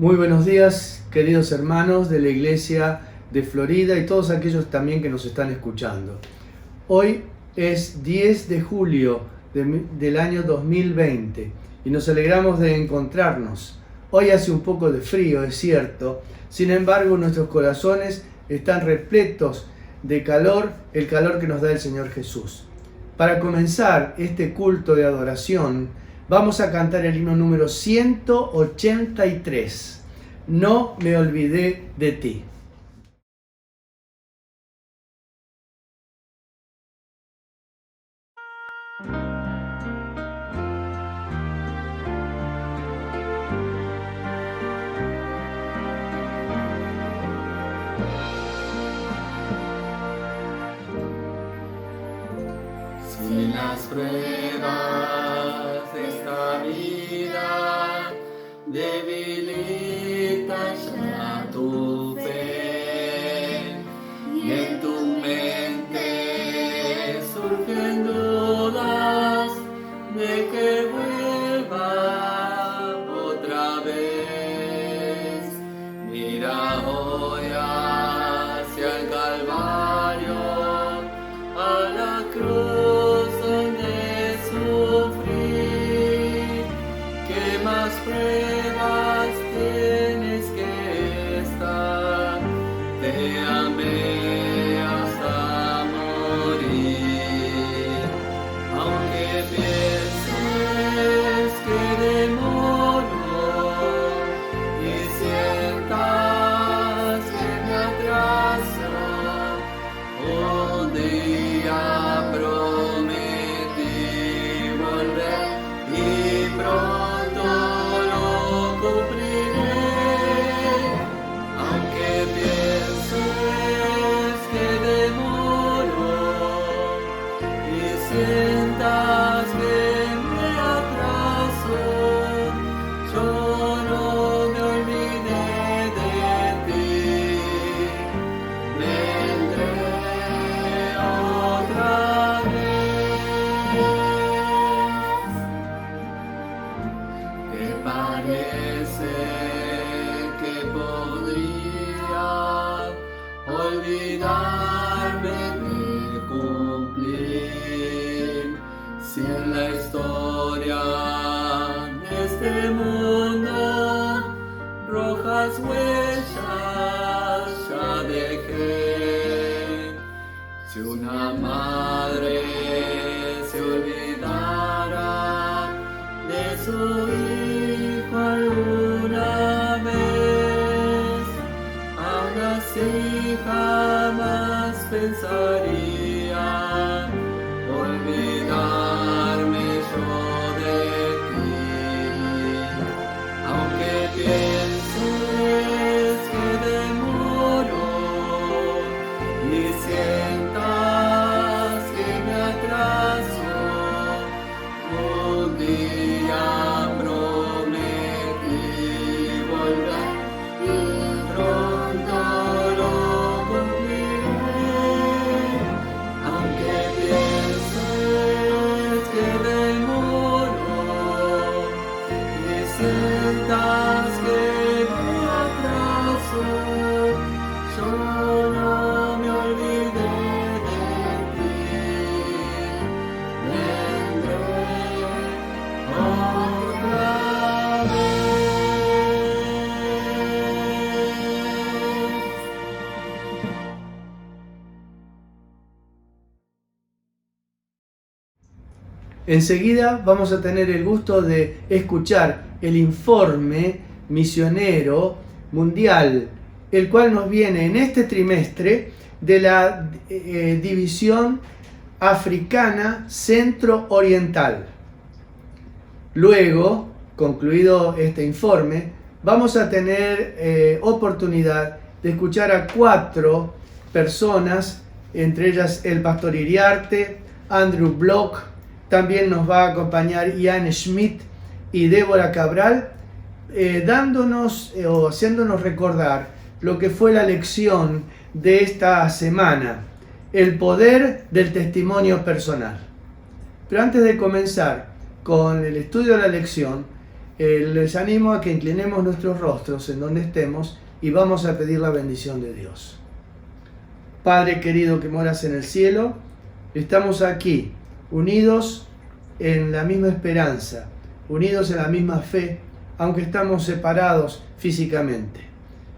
Muy buenos días, queridos hermanos de la Iglesia de Florida y todos aquellos también que nos están escuchando. Hoy es 10 de julio del año 2020 y nos alegramos de encontrarnos. Hoy hace un poco de frío, es cierto, sin embargo nuestros corazones están repletos de calor, el calor que nos da el Señor Jesús. Para comenzar este culto de adoración, vamos a cantar el himno número 183. No me olvidé de ti. Si las pruebas de esta vida debilitan ya tu fe y en tu mente surgen dudas de que vuelva otra vez, mira hoy hacia el Calvario, a la cruz donde sufrí. ¿Qué más pruebas tienes que estar? Te amé hasta morir. Aunque pienses que demoro y sientas que me atraso, un día prometí volver y pronto lo cumpliré. Aunque pienses que demoro y sientas que me atraso, yo no me olvidé de ti. Vendré otra vez. ¿Te parece que podría olvidarme de cumplir si en la historia de este mundo rojas huellas ya dejé? Si una madre se olvidara de su hijo alguna vez, aún así jamás pensaría olvidarme yo de ti. Aunque pienses que demoro y sientas que me atraso, un día prometí volver y pronto lo cumpliré. Aunque pienses que demoro y sientas que me atraso, yo no me olvidé de ti. Vendré otra vez. Enseguida vamos a tener el gusto de escuchar el informe misionero mundial, el cual nos viene en este trimestre de la división africana centro-oriental. Luego, concluido este informe, vamos a tener oportunidad de escuchar a 4 personas, entre ellas el pastor Iriarte, Andrew Block, también nos va a acompañar Ian Schmidt y Débora Cabral, dándonos o haciéndonos recordar lo que fue la lección de esta semana, el poder del testimonio personal. Pero antes de comenzar con el estudio de la lección, Les animo a que inclinemos nuestros rostros en donde estemos y vamos a pedir la bendición de Dios. Padre querido que moras en el cielo, estamos aquí, unidos en la misma esperanza, unidos en la misma fe, aunque estamos separados físicamente.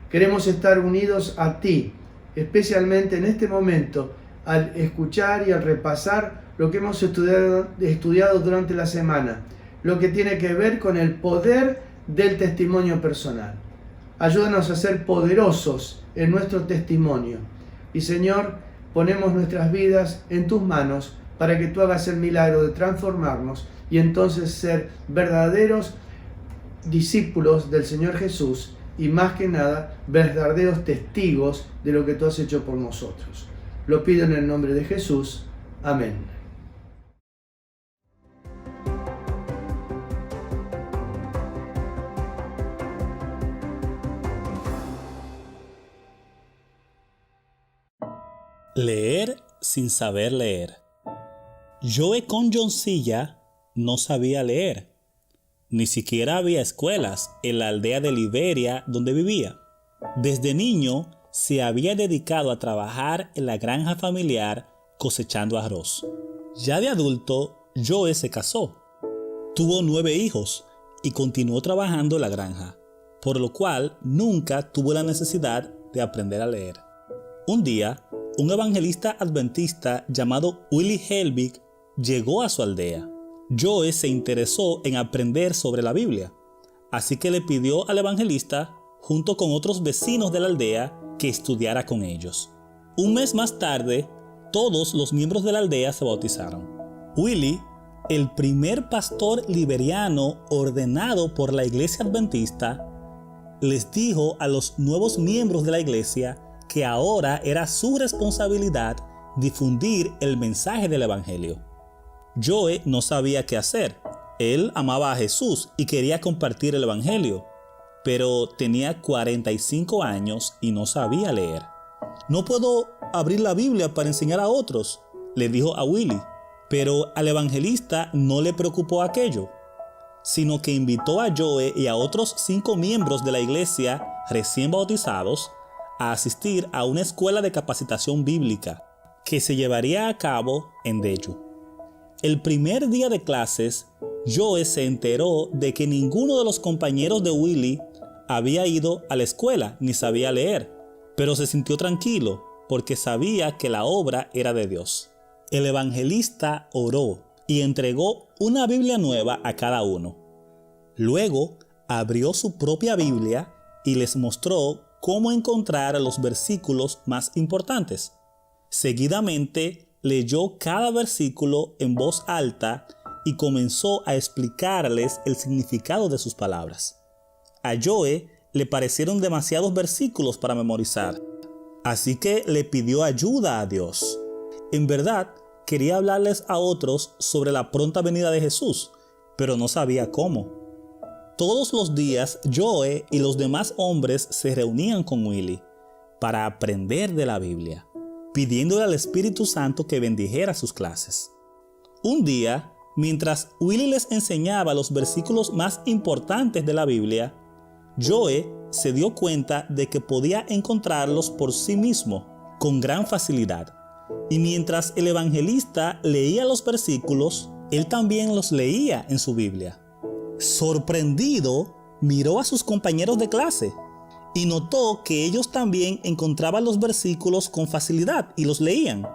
Queremos estar unidos a ti, especialmente en este momento, al escuchar y al repasar lo que hemos estudiado durante la semana, lo que tiene que ver con el poder del testimonio personal. Ayúdanos a ser poderosos en nuestro testimonio. Y Señor, ponemos nuestras vidas en tus manos para que tú hagas el milagro de transformarnos y entonces ser verdaderos discípulos del Señor Jesús y más que nada verdaderos testigos de lo que tú has hecho por nosotros. Lo pido en el nombre de Jesús. Amén. Leer sin saber leer. Joe Conjoncilla no sabía leer. Ni siquiera había escuelas en la aldea de Liberia donde vivía. Desde niño se había dedicado a trabajar en la granja familiar cosechando arroz. Ya de adulto, Joe se casó. Tuvo 9 hijos y continuó trabajando en la granja, por lo cual nunca tuvo la necesidad de aprender a leer. Un día, un evangelista adventista llamado Willie Helbig llegó a su aldea. Joe se interesó en aprender sobre la Biblia, así que le pidió al evangelista, junto con otros vecinos de la aldea, que estudiara con ellos. Un mes más tarde, todos los miembros de la aldea se bautizaron. Willie, el primer pastor liberiano ordenado por la iglesia adventista, les dijo a los nuevos miembros de la iglesia que ahora era su responsabilidad difundir el mensaje del evangelio. Joe no sabía qué hacer. Él amaba a Jesús y quería compartir el evangelio, pero tenía 45 años y no sabía leer. No puedo abrir la Biblia para enseñar a otros, le dijo a Willie, pero al evangelista no le preocupó aquello, sino que invitó a Joe y a otros 5 miembros de la iglesia recién bautizados a asistir a una escuela de capacitación bíblica que se llevaría a cabo en Deju. El primer día de clases, Joe se enteró de que ninguno de los compañeros de Willie había ido a la escuela ni sabía leer, pero se sintió tranquilo porque sabía que la obra era de Dios. El evangelista oró y entregó una Biblia nueva a cada uno. Luego abrió su propia Biblia y les mostró cómo encontrar los versículos más importantes. Seguidamente leyó cada versículo en voz alta y comenzó a explicarles el significado de sus palabras. A Joe le parecieron demasiados versículos para memorizar, así que le pidió ayuda a Dios. En verdad, quería hablarles a otros sobre la pronta venida de Jesús, pero no sabía cómo. Todos los días, Joe y los demás hombres se reunían con Willie para aprender de la Biblia, pidiéndole al Espíritu Santo que bendijera sus clases. Un día, mientras Willie les enseñaba los versículos más importantes de la Biblia, Joe se dio cuenta de que podía encontrarlos por sí mismo con gran facilidad. Y mientras el evangelista leía los versículos, él también los leía en su Biblia. Sorprendido, miró a sus compañeros de clase y notó que ellos también encontraban los versículos con facilidad y los leían.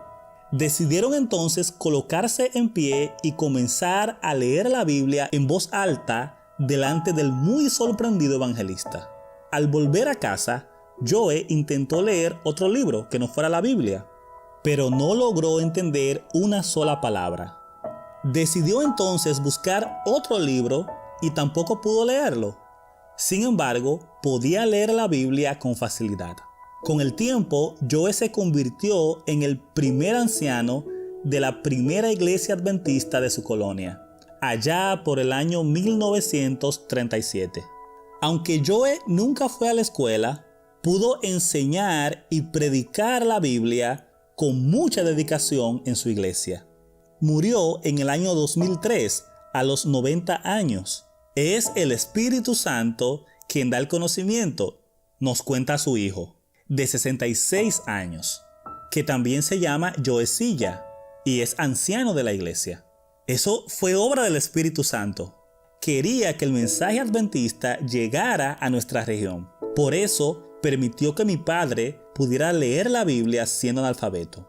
Decidieron entonces colocarse en pie y comenzar a leer la Biblia en voz alta delante del muy sorprendido evangelista. Al volver a casa, Joe intentó leer otro libro que no fuera la Biblia, pero no logró entender una sola palabra. Decidió entonces buscar otro libro y tampoco pudo leerlo. Sin embargo, podía leer la Biblia con facilidad. Con el tiempo, Joe se convirtió en el primer anciano de la primera iglesia adventista de su colonia, allá por el año 1937. Aunque Joe nunca fue a la escuela, pudo enseñar y predicar la Biblia con mucha dedicación en su iglesia. Murió en el año 2003 a los 90 años. Es el Espíritu Santo quien da el conocimiento, nos cuenta su hijo, de 66 años, que también se llama Joe Silla y es anciano de la iglesia. Eso fue obra del Espíritu Santo. Quería que el mensaje adventista llegara a nuestra región. Por eso permitió que mi padre pudiera leer la Biblia siendo analfabeto.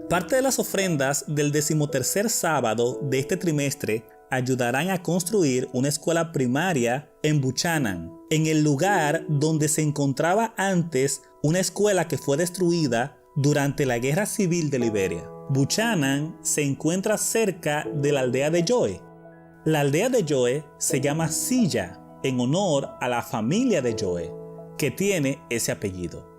Parte de las ofrendas del 13º sábado de este trimestre ayudarán a construir una escuela primaria en Buchanan, en el lugar donde se encontraba antes una escuela que fue destruida durante la Guerra Civil de Liberia. Buchanan se encuentra cerca de la aldea de Joe. La aldea de Joe se llama Silla en honor a la familia de Joe, que tiene ese apellido.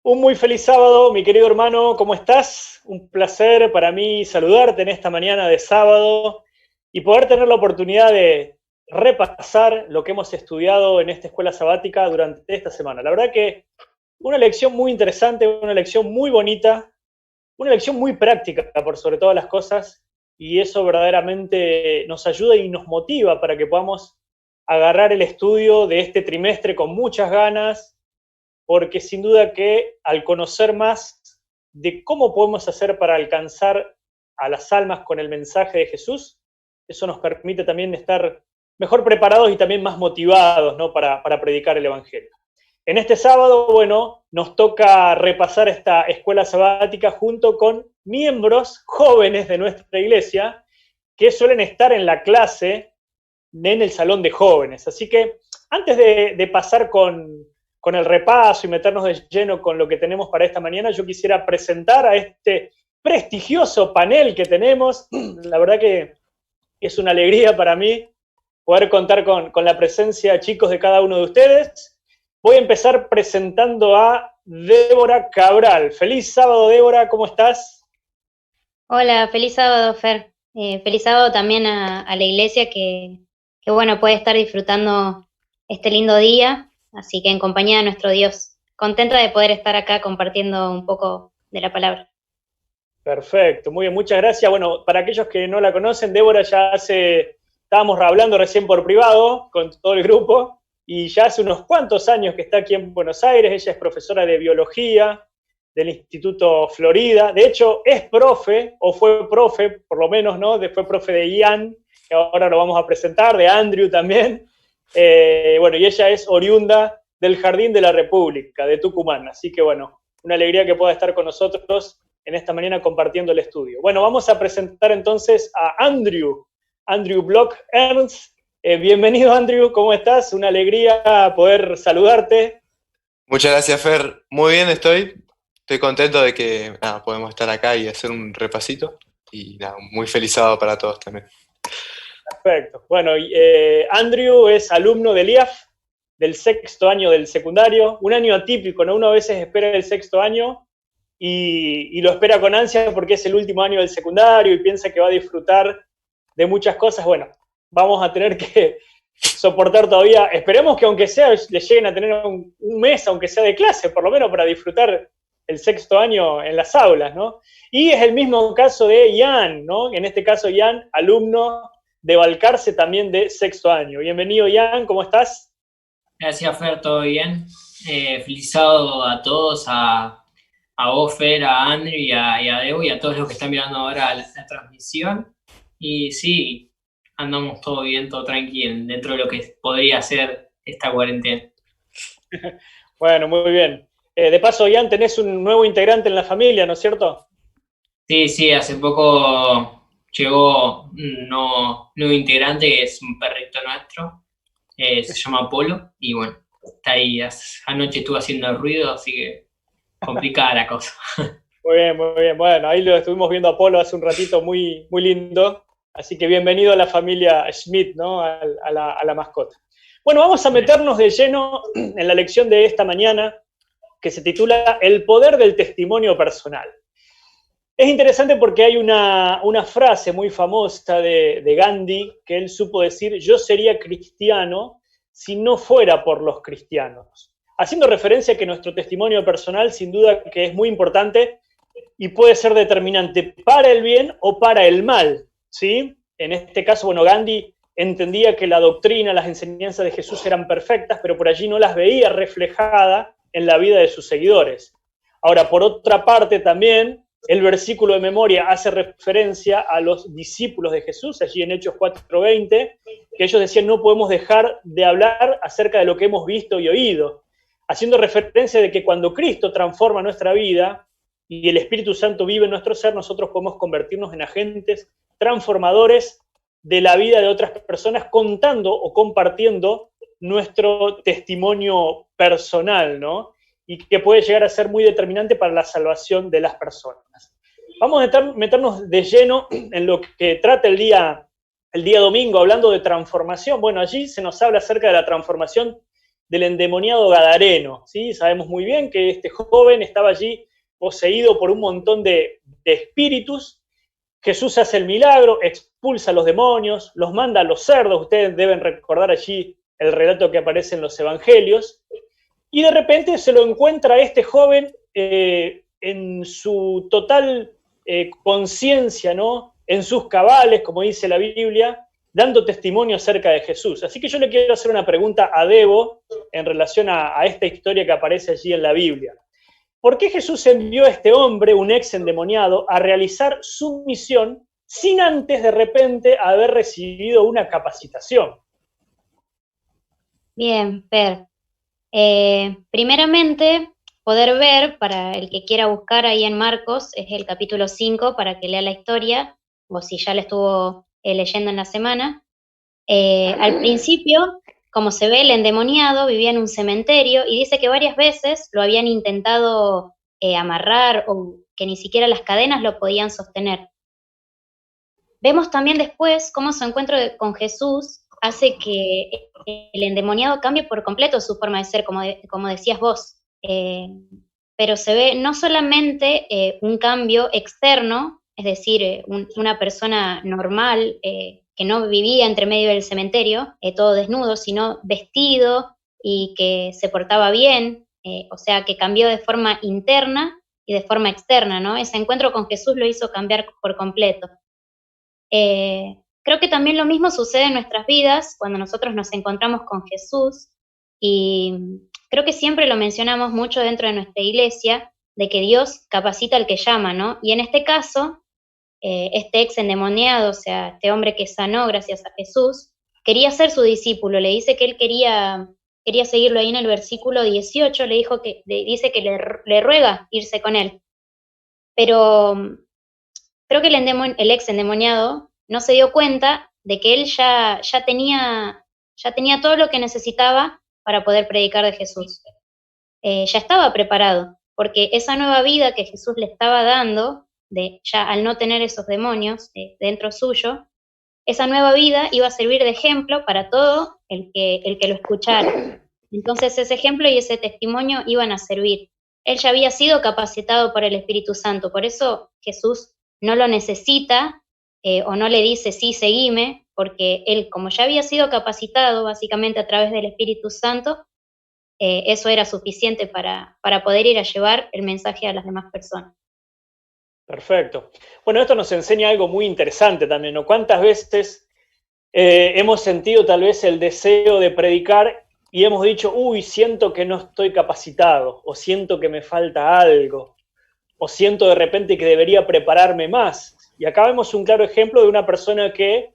Un muy feliz sábado, mi querido hermano, ¿cómo estás? Un placer para mí saludarte en esta mañana de sábado y poder tener la oportunidad de repasar lo que hemos estudiado en esta escuela sabática durante esta semana. La verdad que una lección muy interesante, una lección muy bonita, una lección muy práctica por sobre todas las cosas, y eso verdaderamente nos ayuda y nos motiva para que podamos agarrar el estudio de este trimestre con muchas ganas, porque sin duda que al conocer más de cómo podemos hacer para alcanzar a las almas con el mensaje de Jesús, eso nos permite también estar mejor preparados y también más motivados, ¿no?, para predicar el Evangelio. En este sábado, bueno, nos toca repasar esta escuela sabática junto con miembros jóvenes de nuestra iglesia que suelen estar en la clase en el salón de jóvenes. Así que antes de pasar con el repaso y meternos de lleno con lo que tenemos para esta mañana, yo quisiera presentar a este prestigioso panel que tenemos. La verdad que es una alegría para mí poder contar con la presencia, chicos, de cada uno de ustedes. Voy a empezar presentando a Débora Cabral. Feliz sábado, Débora, ¿cómo estás? Hola, feliz sábado, Fer. Feliz sábado también a la iglesia que bueno, puede estar disfrutando este lindo día, así que en compañía de nuestro Dios. Contenta de poder estar acá compartiendo un poco de la palabra. Perfecto, muy bien, muchas gracias. Bueno, para aquellos que no la conocen, Débora estábamos hablando recién por privado con todo el grupo, y ya hace unos cuantos años que está aquí en Buenos Aires. Ella es profesora de biología del Instituto Florida. De hecho, es profe, o fue profe, por lo menos, ¿no? Fue profe de Ian, que ahora lo vamos a presentar, de Andrew también. Bueno, y ella es oriunda del Jardín de la República, de Tucumán. Así que, bueno, una alegría que pueda estar con nosotros en esta mañana compartiendo el estudio. Bueno, vamos a presentar entonces a Andrew Block Ernst. Bienvenido, Andrew, ¿cómo estás? Una alegría poder saludarte. Muchas gracias, Fer. Muy bien estoy. Estoy contento de que podemos estar acá y hacer un repasito. Y muy feliz sábado para todos también. Perfecto. Bueno, Andrew es alumno del IAF, del 6º año del secundario. Un año atípico, ¿no? Uno a veces espera el 6º año y lo espera con ansia porque es el último año del secundario y piensa que va a disfrutar de muchas cosas. Bueno, vamos a tener que soportar todavía, esperemos que aunque sea le lleguen a tener un mes, aunque sea de clase, por lo menos para disfrutar el 6º año en las aulas, ¿no? Y es el mismo caso de Ian, ¿no? En este caso, Ian, alumno de Balcarce, también de 6º año. Bienvenido, Ian, ¿cómo estás? Gracias, Fer, todo bien. Feliz sábado a todos, a vos, Fer, a Andrew y a Debo y a todos los que están mirando ahora la transmisión. Y sí, andamos todo bien, todo tranquilo, dentro de lo que podría ser esta cuarentena. Bueno, muy bien. De paso, Ian, tenés un nuevo integrante en la familia, ¿no es cierto? Sí, hace poco llegó un nuevo integrante, que es un perrito nuestro, se llama Polo, y bueno, está ahí. Anoche estuvo haciendo ruido, así que complicada la cosa. Muy bien, muy bien. Bueno, ahí lo estuvimos viendo a Polo hace un ratito, muy, muy lindo. Así que bienvenido a la familia Schmidt, ¿no? A la mascota. Bueno, vamos a meternos de lleno en la lección de esta mañana, que se titula El poder del testimonio personal. Es interesante porque hay una frase muy famosa de Gandhi que él supo decir: yo sería cristiano si no fuera por los cristianos. Haciendo referencia a que nuestro testimonio personal sin duda que es muy importante y puede ser determinante para el bien o para el mal, ¿sí? En este caso, bueno, Gandhi entendía que la doctrina, las enseñanzas de Jesús eran perfectas, pero por allí no las veía reflejadas en la vida de sus seguidores. Ahora, por otra parte también, el versículo de memoria hace referencia a los discípulos de Jesús, allí en Hechos 4:20, que ellos decían: no podemos dejar de hablar acerca de lo que hemos visto y oído, haciendo referencia de que cuando Cristo transforma nuestra vida y el Espíritu Santo vive en nuestro ser, nosotros podemos convertirnos en agentes transformadores de la vida de otras personas, contando o compartiendo nuestro testimonio personal, ¿no? Y que puede llegar a ser muy determinante para la salvación de las personas. Vamos a meternos de lleno en lo que trata el día domingo, hablando de transformación. Bueno, allí se nos habla acerca de la transformación del endemoniado gadareno, ¿sí? Sabemos muy bien que este joven estaba allí poseído por un montón de espíritus. Jesús hace el milagro, expulsa a los demonios, los manda a los cerdos. Ustedes deben recordar allí el relato que aparece en los evangelios. Y de repente se lo encuentra este joven en su total conciencia, ¿no? En sus cabales, como dice la Biblia, dando testimonio acerca de Jesús. Así que yo le quiero hacer una pregunta a Debo en relación a esta historia que aparece allí en la Biblia. ¿Por qué Jesús envió a este hombre, un ex endemoniado, a realizar su misión sin antes de repente haber recibido una capacitación? Bien, Per. Primeramente, poder ver, para el que quiera buscar ahí en Marcos, es el capítulo 5 para que lea la historia, o si ya la estuvo leyendo en la semana. Al principio, como se ve, el endemoniado vivía en un cementerio y dice que varias veces lo habían intentado amarrar o que ni siquiera las cadenas lo podían sostener. Vemos también después cómo su encuentro con Jesús hace que el endemoniado cambie por completo su forma de ser, como decías vos. Pero se ve no solamente un cambio externo, es decir, una persona normal que no vivía entre medio del cementerio, todo desnudo, sino vestido y que se portaba bien, o sea, que cambió de forma interna y de forma externa, ¿no? Ese encuentro con Jesús lo hizo cambiar por completo. Creo que también lo mismo sucede en nuestras vidas cuando nosotros nos encontramos con Jesús, y creo que siempre lo mencionamos mucho dentro de nuestra iglesia, de que Dios capacita al que llama, ¿no? Y en este caso, este ex endemoniado, o sea, este hombre que sanó gracias a Jesús, quería ser su discípulo. Le dice que él quería seguirlo ahí en el versículo 18, dice que le ruega irse con él. Pero creo que el ex endemoniado no se dio cuenta de que él ya tenía todo lo que necesitaba para poder predicar de Jesús. Ya estaba preparado, porque esa nueva vida que Jesús le estaba dando, ya al no tener esos demonios dentro suyo, esa nueva vida iba a servir de ejemplo para todo el que lo escuchara. Entonces ese ejemplo y ese testimonio iban a servir. Él ya había sido capacitado por el Espíritu Santo, por eso Jesús no lo necesita o no le dice sí, seguime, porque él, como ya había sido capacitado básicamente a través del Espíritu Santo, eso era suficiente para poder ir a llevar el mensaje a las demás personas. Perfecto. Bueno, esto nos enseña algo muy interesante también, ¿no? ¿Cuántas veces hemos sentido tal vez el deseo de predicar y hemos dicho: uy, siento que no estoy capacitado, o siento que me falta algo, o siento de repente que debería prepararme más? Y acá vemos un claro ejemplo de una persona que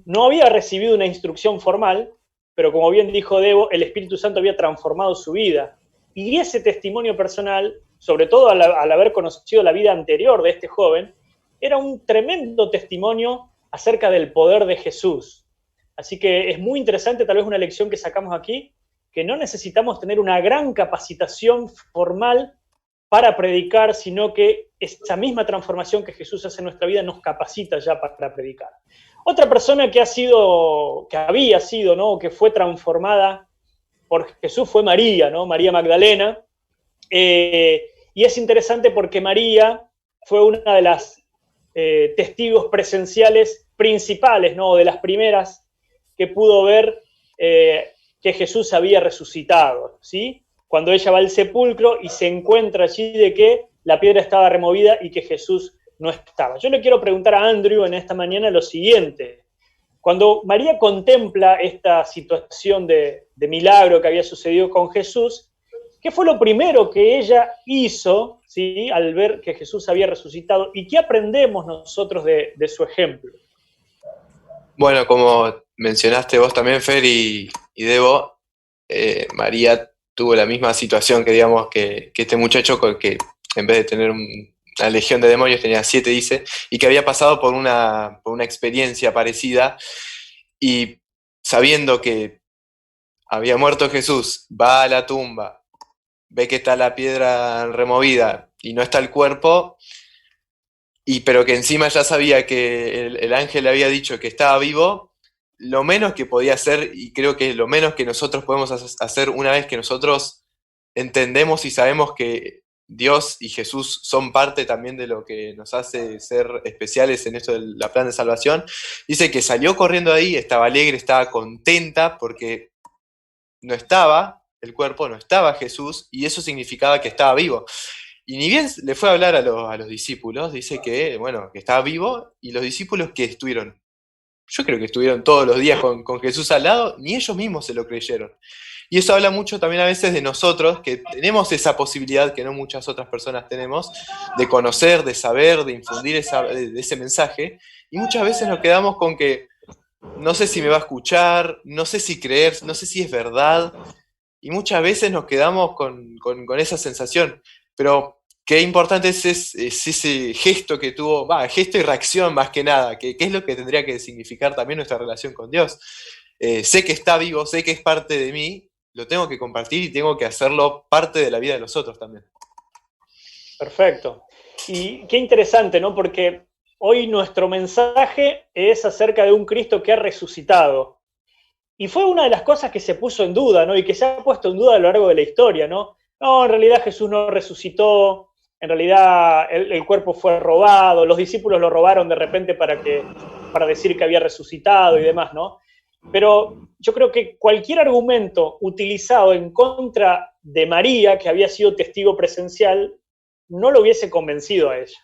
no había recibido una instrucción formal, pero como bien dijo Debo, el Espíritu Santo había transformado su vida. Y ese testimonio personal, sobre todo al haber conocido la vida anterior de este joven, era un tremendo testimonio acerca del poder de Jesús. Así que es muy interesante, tal vez una lección que sacamos aquí, que no necesitamos tener una gran capacitación formal para predicar, sino que esa misma transformación que Jesús hace en nuestra vida nos capacita ya para predicar. Otra persona que había sido, ¿no?, que fue transformada por Jesús fue María, ¿no? María Magdalena. Y es interesante porque María fue una de las testigos presenciales principales, ¿no? De las primeras que pudo ver que Jesús había resucitado, ¿sí? Cuando ella va al sepulcro y se encuentra allí de que la piedra estaba removida y que Jesús no estaba. Yo le quiero preguntar a Andrew en esta mañana lo siguiente. Cuando María contempla esta situación de milagro que había sucedido con Jesús, ¿qué fue lo primero que ella hizo, ¿sí? Al ver que Jesús había resucitado? ¿Y qué aprendemos nosotros de su ejemplo? Bueno, como mencionaste vos también, Fer y Debo, María tuvo la misma situación que, digamos, que este muchacho, que en vez de tener una legión de demonios tenía 7, dice, y que había pasado por una experiencia parecida, y sabiendo que había muerto Jesús, va a la tumba, ve que está la piedra removida y no está el cuerpo, pero que encima ya sabía que el ángel le había dicho que estaba vivo. Lo menos que podía hacer, y creo que lo menos que nosotros podemos hacer una vez que nosotros entendemos y sabemos que Dios y Jesús son parte también de lo que nos hace ser especiales en esto de la plan de salvación, dice que salió corriendo ahí, estaba alegre, estaba contenta porque no estaba el cuerpo, no estaba Jesús, y eso significaba que estaba vivo. Y ni bien le fue a hablar a los discípulos, dice que, bueno, que estaba vivo, y los discípulos que estuvieron, yo creo que estuvieron todos los días con Jesús al lado, ni ellos mismos se lo creyeron. Y eso habla mucho también a veces de nosotros, que tenemos esa posibilidad que no muchas otras personas tenemos, de conocer, de saber, de infundir de ese mensaje, y muchas veces nos quedamos con que no sé si me va a escuchar, no sé si creer, no sé si es verdad, y muchas veces nos quedamos con esa sensación. Pero qué importante es ese gesto que tuvo, gesto y reacción más que nada, que es lo que tendría que significar también nuestra relación con Dios. Sé que está vivo, sé que es parte de mí, lo tengo que compartir y tengo que hacerlo parte de la vida de los otros también. Perfecto. Y qué interesante, ¿no? Porque hoy nuestro mensaje es acerca de un Cristo que ha resucitado. Y fue una de las cosas que se puso en duda, ¿no? Y que se ha puesto en duda a lo largo de la historia, ¿no? No, en realidad Jesús no resucitó, en realidad el cuerpo fue robado, los discípulos lo robaron de repente para decir que había resucitado y demás, ¿no? Pero yo creo que cualquier argumento utilizado en contra de María, que había sido testigo presencial, no lo hubiese convencido a ella.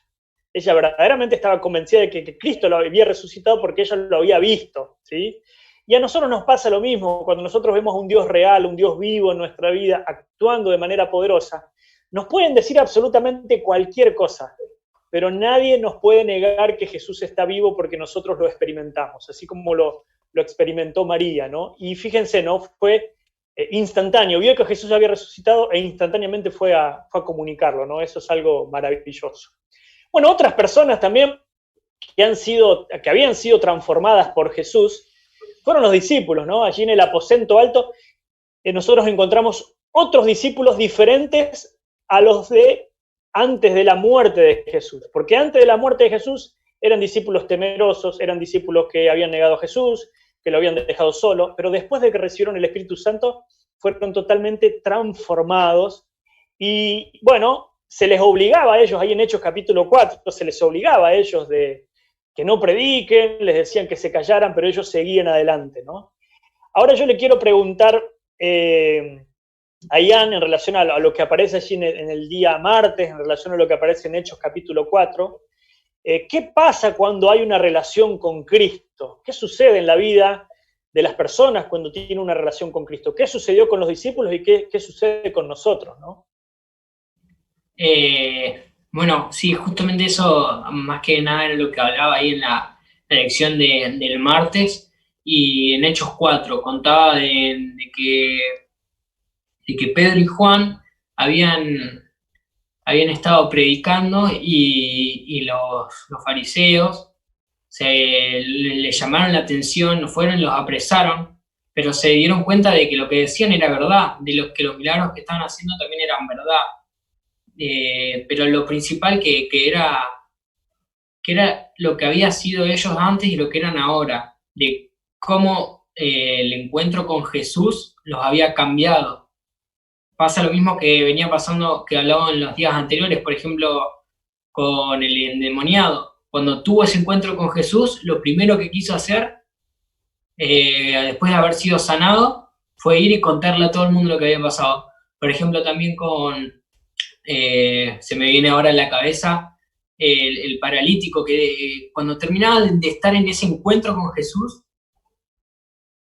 Ella verdaderamente estaba convencida de que Cristo lo había resucitado porque ella lo había visto, ¿sí? Y a nosotros nos pasa lo mismo, cuando nosotros vemos a un Dios real, un Dios vivo en nuestra vida, actuando de manera poderosa, nos pueden decir absolutamente cualquier cosa, pero nadie nos puede negar que Jesús está vivo porque nosotros lo experimentamos, así como lo experimentó María, ¿no? Y fíjense, ¿no? Fue instantáneo, vio que Jesús había resucitado e instantáneamente fue a comunicarlo, ¿no? Eso es algo maravilloso. Bueno, otras personas también que habían sido transformadas por Jesús fueron los discípulos, ¿no? Allí en el aposento alto nosotros encontramos otros discípulos diferentes a los de antes de la muerte de Jesús, porque antes de la muerte de Jesús eran discípulos temerosos, eran discípulos que habían negado a Jesús, que lo habían dejado solo, pero después de que recibieron el Espíritu Santo fueron totalmente transformados y, bueno, se les obligaba a ellos, ahí en Hechos capítulo 4, se les obligaba a ellos de que no prediquen, les decían que se callaran, pero ellos seguían adelante, ¿no? Ahora yo le quiero preguntar a Ian en relación a lo que aparece allí en el día martes, en relación a lo que aparece en Hechos capítulo 4, ¿qué pasa cuando hay una relación con Cristo? ¿Qué sucede en la vida de las personas cuando tienen una relación con Cristo? ¿Qué sucedió con los discípulos y qué sucede con nosotros, ¿no? Bueno, sí, justamente eso, más que nada era lo que hablaba ahí en la lección del martes, y en Hechos 4 contaba de que Pedro y Juan habían estado predicando y los fariseos le llamaron la atención, fueron y los apresaron, pero se dieron cuenta de que lo que decían era verdad, de que los milagros que estaban haciendo también eran verdad. Pero lo principal que era lo que había sido ellos antes y lo que eran ahora, de cómo el encuentro con Jesús los había cambiado. Pasa lo mismo que venía pasando, que hablaba en los días anteriores, por ejemplo, con el endemoniado. Cuando tuvo ese encuentro con Jesús, lo primero que quiso hacer, después de haber sido sanado, fue ir y contarle a todo el mundo lo que había pasado. Por ejemplo, también se me viene ahora en la cabeza el paralítico que cuando terminaba de estar en ese encuentro con Jesús,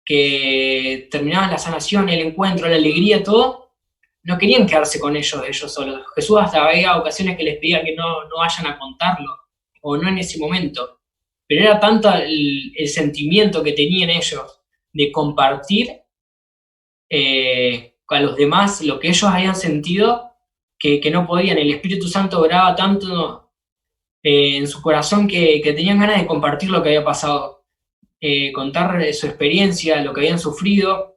que terminaba la sanación, el encuentro, la alegría, todo, no querían quedarse con ellos solos. Jesús hasta había ocasiones que les pedía que no vayan a contarlo, o no en ese momento. Pero era tanto el sentimiento que tenían ellos de compartir a los demás lo que ellos habían sentido, que no podían. El Espíritu Santo obraba tanto en su corazón que tenían ganas de compartir lo que había pasado, contar su experiencia, lo que habían sufrido,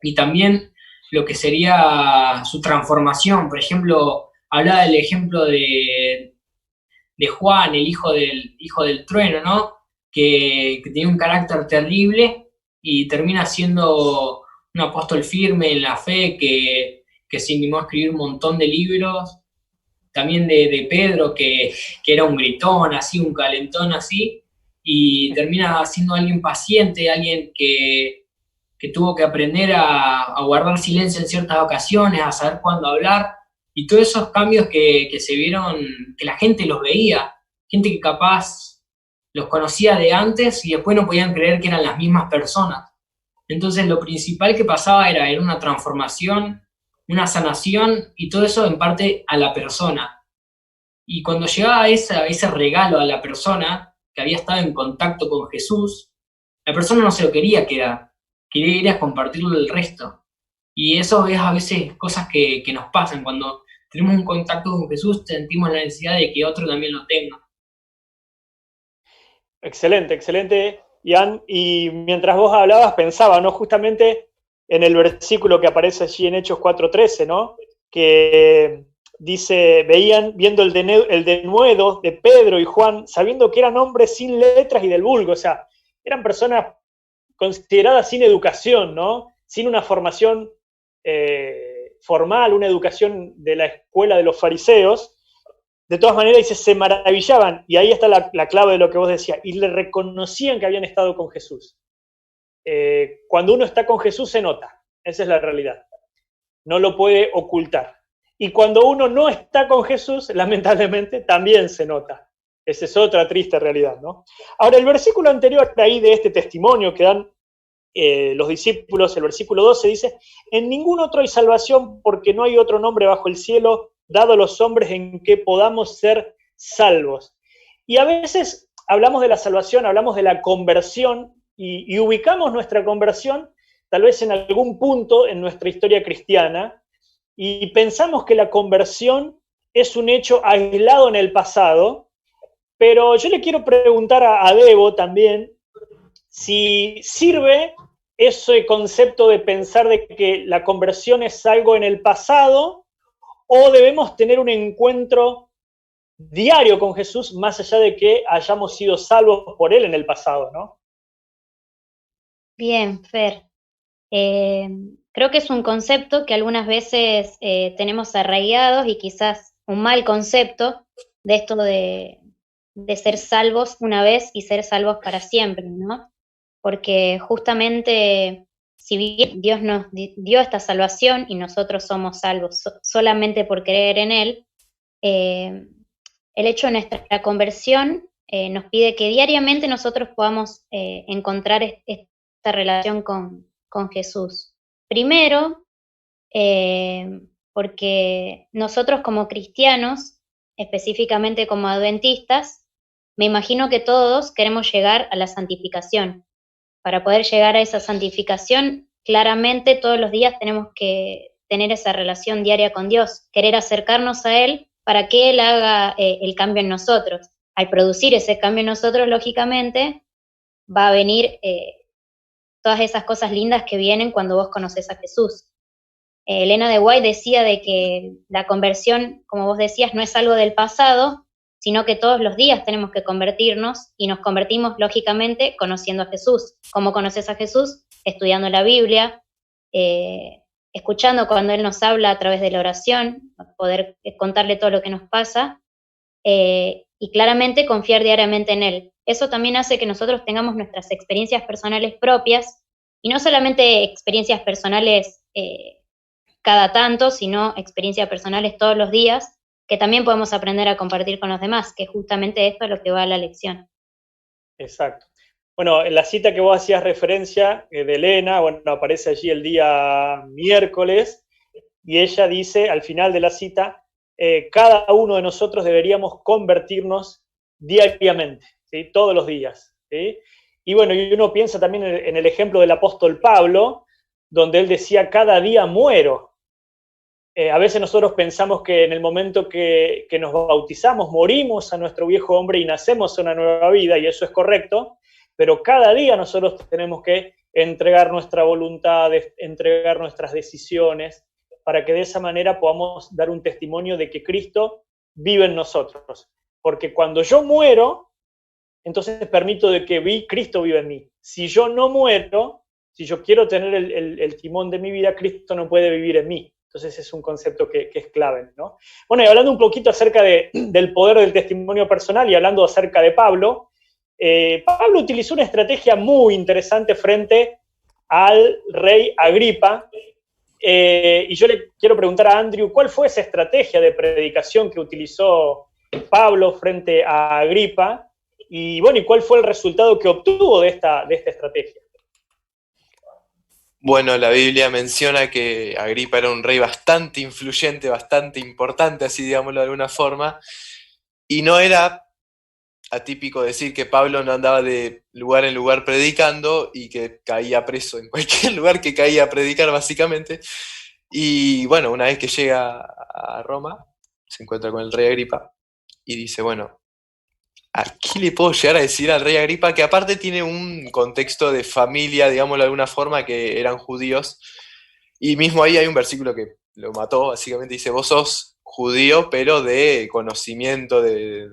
y también lo que sería su transformación. Por ejemplo, hablaba del ejemplo de Juan, el hijo del trueno, ¿no? Que tenía un carácter terrible y termina siendo un apóstol firme en la fe, que se animó a escribir un montón de libros. También de Pedro, que era un gritón, así, un calentón así, y termina siendo alguien paciente, alguien que tuvo que aprender a guardar silencio en ciertas ocasiones, a saber cuándo hablar, y todos esos cambios que se vieron, que la gente los veía, gente que capaz los conocía de antes y después no podían creer que eran las mismas personas. Entonces lo principal que pasaba era una transformación, una sanación, y todo eso en parte a la persona. Y cuando llegaba ese regalo a la persona que había estado en contacto con Jesús, la persona no se lo quería quedar, quería ir a compartirlo al resto. Y eso es a veces cosas que nos pasan. Cuando tenemos un contacto con Jesús, sentimos la necesidad de que otro también lo tenga. Excelente, excelente, Ian. Y mientras vos hablabas, pensaba, ¿no? Justamente en el versículo que aparece allí en Hechos 4:13, ¿no? Que dice, viendo el denuedo de Pedro y Juan, sabiendo que eran hombres sin letras y del vulgo, o sea, eran personas consideradas sin educación, ¿no? Sin una formación formal, una educación de la escuela de los fariseos. De todas maneras, dice, se maravillaban, y ahí está la clave de lo que vos decías, y le reconocían que habían estado con Jesús. Cuando uno está con Jesús se nota, esa es la realidad, no lo puede ocultar. Y cuando uno no está con Jesús, lamentablemente, también se nota. Esa es otra triste realidad, ¿no? Ahora, el versículo anterior ahí de este testimonio que dan los discípulos, el versículo 12 dice, en ningún otro hay salvación porque no hay otro nombre bajo el cielo dado a los hombres en que podamos ser salvos. Y a veces hablamos de la salvación, hablamos de la conversión y ubicamos nuestra conversión tal vez en algún punto en nuestra historia cristiana y pensamos que la conversión es un hecho aislado en el pasado, pero yo le quiero preguntar a Debo también si sirve ese concepto de pensar de que la conversión es algo en el pasado o debemos tener un encuentro diario con Jesús más allá de que hayamos sido salvos por Él en el pasado, ¿no? Bien, Fer. Creo que es un concepto que algunas veces tenemos arraigados y quizás un mal concepto de esto de ser salvos una vez y ser salvos para siempre, ¿no? Porque justamente si bien Dios nos dio esta salvación y nosotros somos salvos solamente por creer en Él, el hecho de nuestra conversión nos pide que diariamente nosotros podamos encontrar esta relación con Jesús. Primero, porque nosotros como cristianos, específicamente como adventistas, me imagino que todos queremos llegar a la santificación. Para poder llegar a esa santificación, claramente todos los días tenemos que tener esa relación diaria con Dios, querer acercarnos a Él para que Él haga el cambio en nosotros. Al producir ese cambio en nosotros, lógicamente, va a venir todas esas cosas lindas que vienen cuando vos conoces a Jesús. Elena de White decía de que la conversión, como vos decías, no es algo del pasado, sino que todos los días tenemos que convertirnos y nos convertimos, lógicamente, conociendo a Jesús. ¿Cómo conoces a Jesús? Estudiando la Biblia, escuchando cuando Él nos habla a través de la oración, poder contarle todo lo que nos pasa, y claramente confiar diariamente en Él. Eso también hace que nosotros tengamos nuestras experiencias personales propias, y no solamente experiencias personales cada tanto, sino experiencias personales todos los días, que también podemos aprender a compartir con los demás, que justamente esto es lo que va a la lección. Exacto. Bueno, en la cita que vos hacías referencia de Elena, bueno, aparece allí el día miércoles, y ella dice al final de la cita, cada uno de nosotros deberíamos convertirnos diariamente, ¿sí? Todos los días, ¿sí? Y bueno, y uno piensa también en el ejemplo del apóstol Pablo, donde él decía, cada día muero. A veces nosotros pensamos que en el momento que nos bautizamos, morimos a nuestro viejo hombre y nacemos a una nueva vida, y eso es correcto, pero cada día nosotros tenemos que entregar nuestra voluntad, entregar nuestras decisiones, para que de esa manera podamos dar un testimonio de que Cristo vive en nosotros. Porque cuando yo muero, entonces permito de que Cristo vive en mí. Si yo no muero, si yo quiero tener el timón de mi vida, Cristo no puede vivir en mí. Entonces es un concepto que es clave, ¿no? Bueno, y hablando un poquito acerca del poder del testimonio personal y hablando acerca de Pablo, Pablo utilizó una estrategia muy interesante frente al rey Agripa, y yo le quiero preguntar a Andrew, ¿cuál fue esa estrategia de predicación que utilizó Pablo frente a Agripa? Y bueno, ¿y cuál fue el resultado que obtuvo de esta estrategia? Bueno, la Biblia menciona que Agripa era un rey bastante influyente, bastante importante, así digámoslo de alguna forma, y no era atípico decir que Pablo no andaba de lugar en lugar predicando y que caía preso en cualquier lugar que caía a predicar, básicamente. Y bueno, una vez que llega a Roma, se encuentra con el rey Agripa y dice, bueno, ¿qué le puedo llegar a decir al rey Agripa? Que aparte tiene un contexto de familia, digámoslo de alguna forma, que eran judíos. Y mismo ahí hay un versículo que lo mató, básicamente dice, vos sos judío, pero de conocimiento,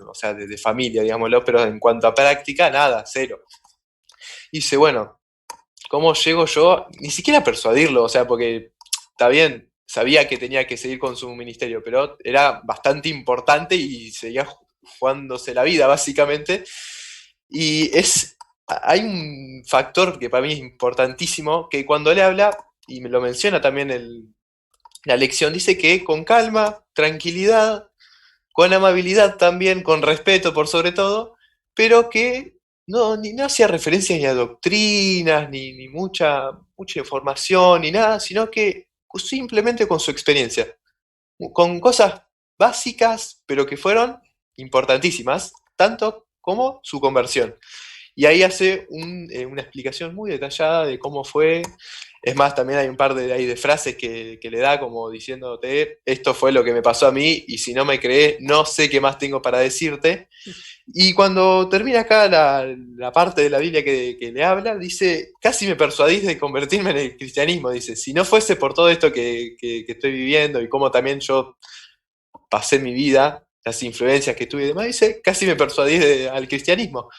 o sea, de familia, digámoslo, pero en cuanto a práctica, nada, cero. Y dice, bueno, ¿cómo llego yo? Ni siquiera a persuadirlo, o sea, porque está bien, sabía que tenía que seguir con su ministerio, pero era bastante importante y seguía jugándose la vida, básicamente. Y hay un factor que para mí es importantísimo, que cuando le habla, y me lo menciona también la lección, dice que con calma, tranquilidad, con amabilidad también, con respeto por sobre todo, pero que no hacía referencias ni a doctrinas, ni mucha información, ni nada, sino que simplemente con su experiencia, con cosas básicas, pero que fueron importantísimas, tanto como su conversión. Y ahí hace una explicación muy detallada de cómo fue. Es más, también hay un par de frases que le da como diciéndote, esto fue lo que me pasó a mí, y si no me crees, no sé qué más tengo para decirte. Y cuando termina acá la parte de la Biblia que le habla, dice, casi me persuadís de convertirme en el cristianismo. Dice, si no fuese por todo esto que estoy viviendo y cómo también yo pasé mi vida, las influencias que tuve y demás, dice, casi me persuadís al cristianismo.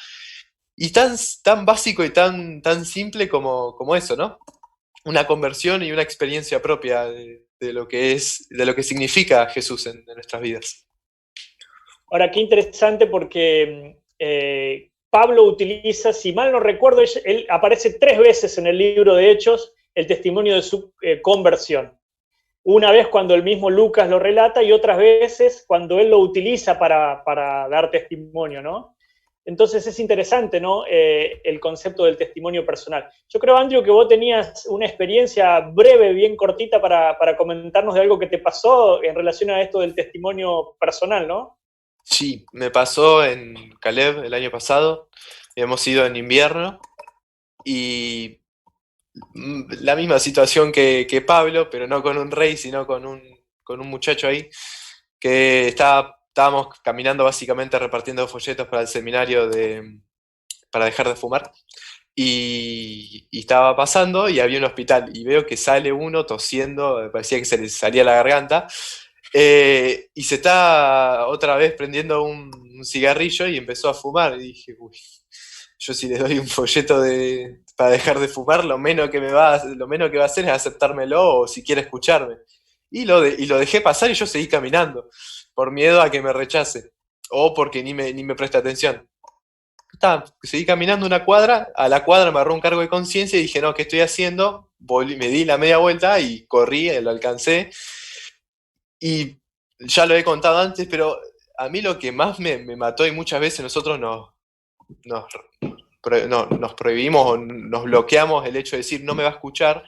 Y tan básico y tan simple como eso, ¿no? Una conversión y una experiencia propia de lo que significa Jesús en nuestras vidas. Ahora, qué interesante porque Pablo utiliza, si mal no recuerdo, él aparece 3 veces en el libro de Hechos el testimonio de su conversión. Una vez cuando el mismo Lucas lo relata y otras veces cuando él lo utiliza para dar testimonio, ¿no? Entonces es interesante, ¿no? El concepto del testimonio personal. Yo creo, Andrew, que vos tenías una experiencia breve, bien cortita, para comentarnos de algo que te pasó en relación a esto del testimonio personal, ¿no? Sí, me pasó en Caleb el año pasado. Hemos ido en invierno y la misma situación que Pablo, pero no con un rey, sino con un muchacho ahí, que estábamos caminando básicamente repartiendo folletos para el seminario para dejar de fumar. Y estaba pasando y había un hospital y veo que sale uno tosiendo, parecía que se le salía la garganta, y se está otra vez prendiendo un cigarrillo y empezó a fumar. Y dije, uy, yo si le doy un folleto para dejar de fumar, lo menos que va a hacer es aceptármelo o si quiere escucharme. Y lo dejé pasar y yo seguí caminando, por miedo a que me rechace. o porque ni me presté atención. Seguí caminando una cuadra, a la cuadra me agarró un cargo de conciencia y dije, no, ¿qué estoy haciendo? Me di la media vuelta y corrí, lo alcancé. Y ya lo he contado antes, pero a mí lo que más me mató, y muchas veces nosotros nos prohibimos o nos bloqueamos el hecho de decir, no me va a escuchar.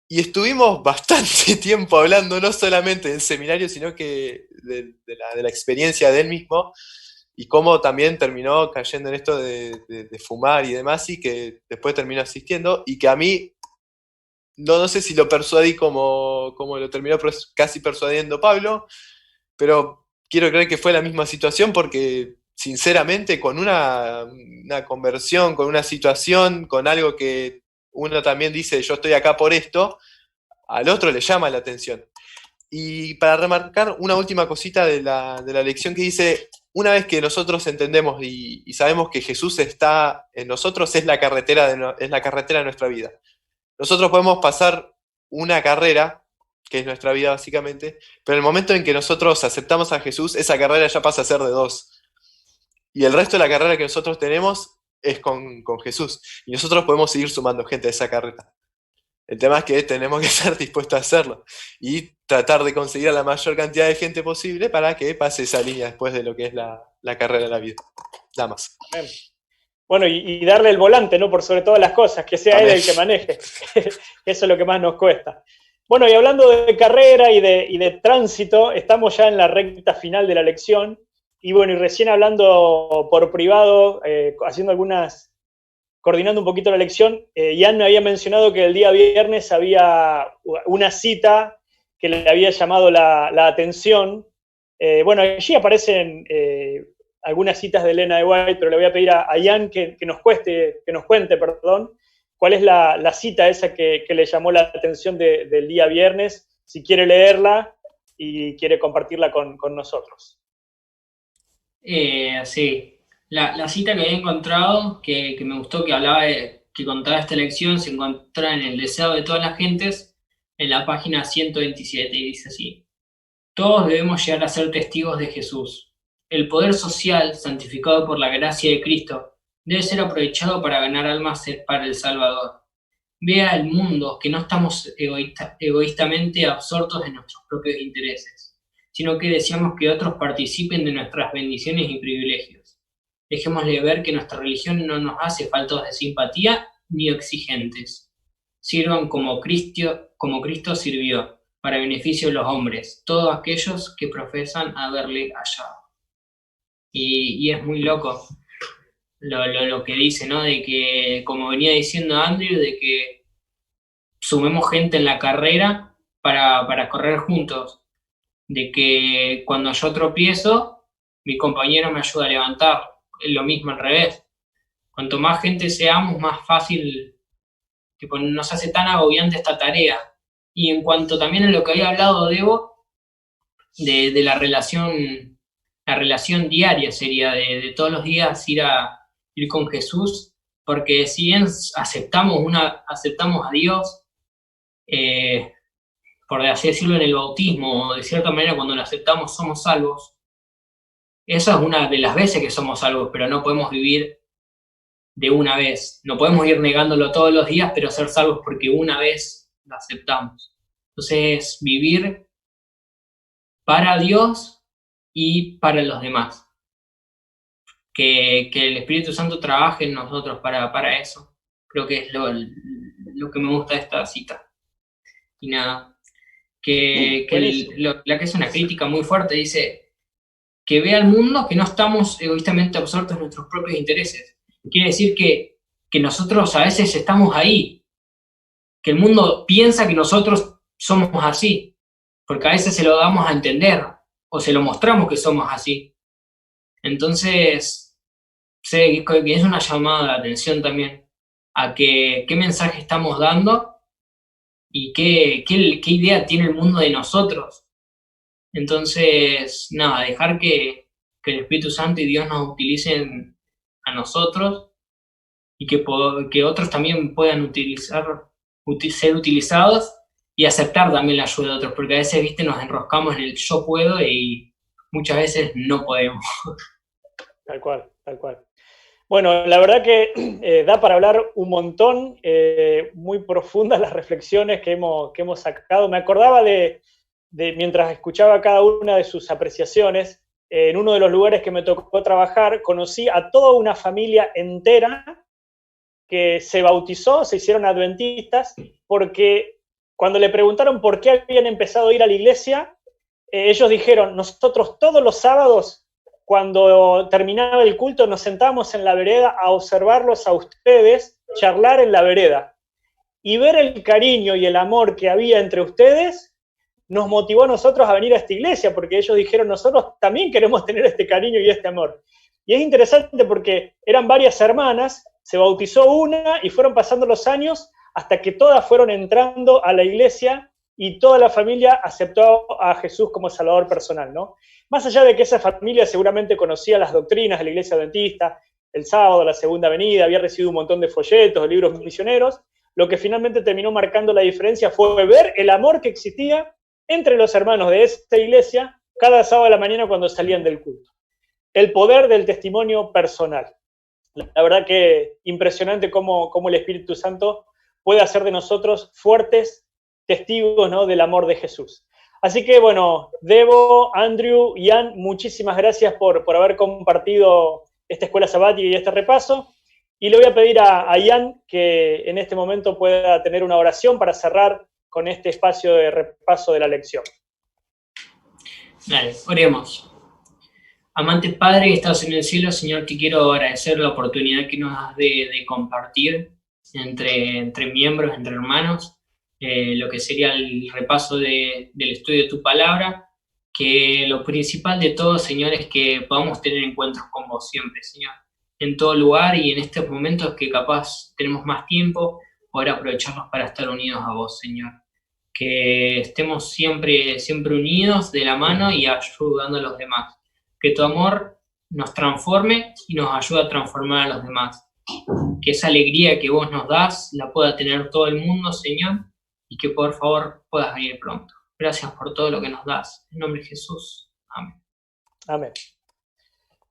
Y estuvimos bastante tiempo hablando, no solamente del seminario, sino que de la experiencia de él mismo, y cómo también terminó cayendo en esto de fumar y demás, y que después terminó asistiendo, y que a mí, no sé si lo persuadí como lo terminó casi persuadiendo Pablo, pero quiero creer que fue la misma situación, porque sinceramente con una conversión, con una situación, con algo que uno también dice, yo estoy acá por esto, al otro le llama la atención. Y para remarcar una última cosita de la lección que dice, una vez que nosotros entendemos y sabemos que Jesús está en nosotros, es la carretera de nuestra vida. Nosotros podemos pasar una carrera, que es nuestra vida básicamente, pero en el momento en que nosotros aceptamos a Jesús, esa carrera ya pasa a ser de 2. Y el resto de la carrera que nosotros tenemos es con Jesús. Y nosotros podemos seguir sumando gente a esa carrera. El tema es que tenemos que estar dispuestos a hacerlo y tratar de conseguir a la mayor cantidad de gente posible para que pase esa línea después de lo que es la carrera de la vida. Nada más. Bueno, y darle el volante, ¿no? Por sobre todas las cosas, que sea él el que maneje. Eso es lo que más nos cuesta. Bueno, y hablando de carrera y de tránsito, estamos ya en la recta final de la lección. Y bueno, y recién hablando por privado, coordinando un poquito la lección, Ian me había mencionado que el día viernes había una cita que le había llamado la atención. Bueno, allí aparecen algunas citas de Elena de White, pero le voy a pedir a Ian que nos cuente, cuál es la cita esa que le llamó la atención del día viernes, si quiere leerla y quiere compartirla con nosotros. Sí. La cita que había encontrado, que me gustó, que contaba esta lección, se encuentra en El deseo de todas las gentes, en la página 127, y dice así: todos debemos llegar a ser testigos de Jesús. El poder social, santificado por la gracia de Cristo, debe ser aprovechado para ganar almas para el Salvador. Vea el mundo que no estamos egoístamente absortos en nuestros propios intereses, sino que deseamos que otros participen de nuestras bendiciones y privilegios. Dejémosle ver que nuestra religión no nos hace faltos de simpatía ni exigentes. Sirvan como Cristo sirvió, para beneficio de los hombres, todos aquellos que profesan haberle hallado. Y es muy loco lo que dice, ¿no? De que, como venía diciendo Andrew, de que sumemos gente en la carrera para correr juntos. De que cuando yo tropiezo, mi compañero me ayuda a levantar. Es lo mismo al revés. Cuanto más gente seamos, más fácil, tipo, no se hace tan agobiante esta tarea. Y en cuanto también a lo que había hablado Debo, de la relación diaria sería de todos los días ir con Jesús, porque si bien aceptamos a Dios, por así decirlo, en el bautismo, o de cierta manera cuando lo aceptamos somos salvos. Esa es una de las veces que somos salvos, pero no podemos vivir de una vez. No podemos ir negándolo todos los días, pero ser salvos porque una vez lo aceptamos. Entonces, vivir para Dios y para los demás. Que el Espíritu Santo trabaje en nosotros para eso. Creo que es lo que me gusta de esta cita. Y nada, la que es una crítica muy fuerte, dice que vea al mundo que no estamos egoístamente absortos en nuestros propios intereses. Quiere decir que nosotros a veces estamos ahí, que el mundo piensa que nosotros somos así, porque a veces se lo damos a entender, o se lo mostramos que somos así. Entonces, sé que es una llamada de atención también, a qué mensaje estamos dando, y qué idea tiene el mundo de nosotros. Entonces, nada, dejar que el Espíritu Santo y Dios nos utilicen a nosotros, y que otros también puedan ser utilizados, y aceptar también la ayuda de otros, porque a veces, viste, nos enroscamos en el yo puedo y muchas veces no podemos. Tal cual, tal cual. Bueno, la verdad que da para hablar un montón, muy profundas las reflexiones que hemos sacado. Me acordaba de mientras escuchaba cada una de sus apreciaciones, en uno de los lugares que me tocó trabajar, conocí a toda una familia entera que se bautizó, se hicieron adventistas, porque cuando le preguntaron por qué habían empezado a ir a la iglesia, ellos dijeron, nosotros todos los sábados, cuando terminaba el culto, nos sentábamos en la vereda a observarlos a ustedes charlar en la vereda. Y ver el cariño y el amor que había entre ustedes nos motivó a nosotros a venir a esta iglesia, porque ellos dijeron, nosotros también queremos tener este cariño y este amor. Y es interesante porque eran varias hermanas, se bautizó una y fueron pasando los años hasta que todas fueron entrando a la iglesia y toda la familia aceptó a Jesús como Salvador personal, ¿no? Más allá de que esa familia seguramente conocía las doctrinas de la iglesia adventista, el sábado, la segunda venida, había recibido un montón de folletos, de libros misioneros, lo que finalmente terminó marcando la diferencia fue ver el amor que existía entre los hermanos de esta iglesia cada sábado a la mañana cuando salían del culto. El poder del testimonio personal. La verdad que impresionante cómo el Espíritu Santo puede hacer de nosotros fuertes testigos, ¿no?, del amor de Jesús. Así que, bueno, Debo, Andrew, Ian, muchísimas gracias por haber compartido esta escuela sabática y este repaso. Y le voy a pedir a Ian que en este momento pueda tener una oración para cerrar con este espacio de repaso de la lección. Dale, oremos. Amante Padre que estás en el cielo, Señor, te quiero agradecer la oportunidad que nos das de compartir entre miembros, entre hermanos, lo que sería el repaso del estudio de tu palabra, que lo principal de todo, Señor, es que podamos tener encuentros con vos siempre, Señor, en todo lugar y en estos momentos que capaz tenemos más tiempo, poder aprovecharlos para estar unidos a vos, Señor. Que estemos siempre unidos de la mano y ayudando a los demás. Que tu amor nos transforme y nos ayude a transformar a los demás. Que esa alegría que vos nos das la pueda tener todo el mundo, Señor, y que por favor puedas venir pronto. Gracias por todo lo que nos das. En nombre de Jesús. Amén. Amén.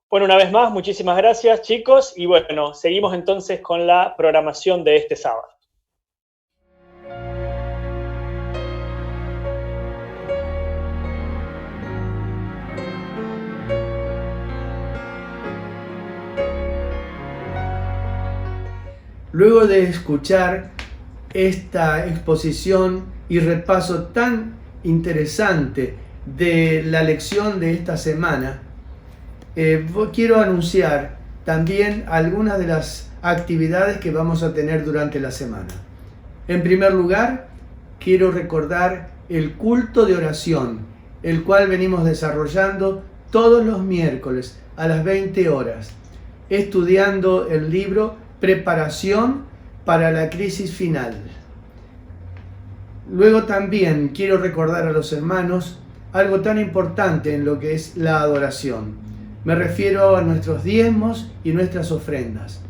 Bueno, una vez más, muchísimas gracias, chicos. Y bueno, seguimos entonces con la programación de este sábado. Luego de escuchar esta exposición y repaso tan interesante de la lección de esta semana, quiero anunciar también algunas de las actividades que vamos a tener durante la semana. En primer lugar, quiero recordar el culto de oración, el cual venimos desarrollando todos los miércoles a las 20 horas, estudiando el libro Preparación para la crisis final. Luego también quiero recordar a los hermanos algo tan importante en lo que es la adoración. Me refiero a nuestros diezmos y nuestras ofrendas.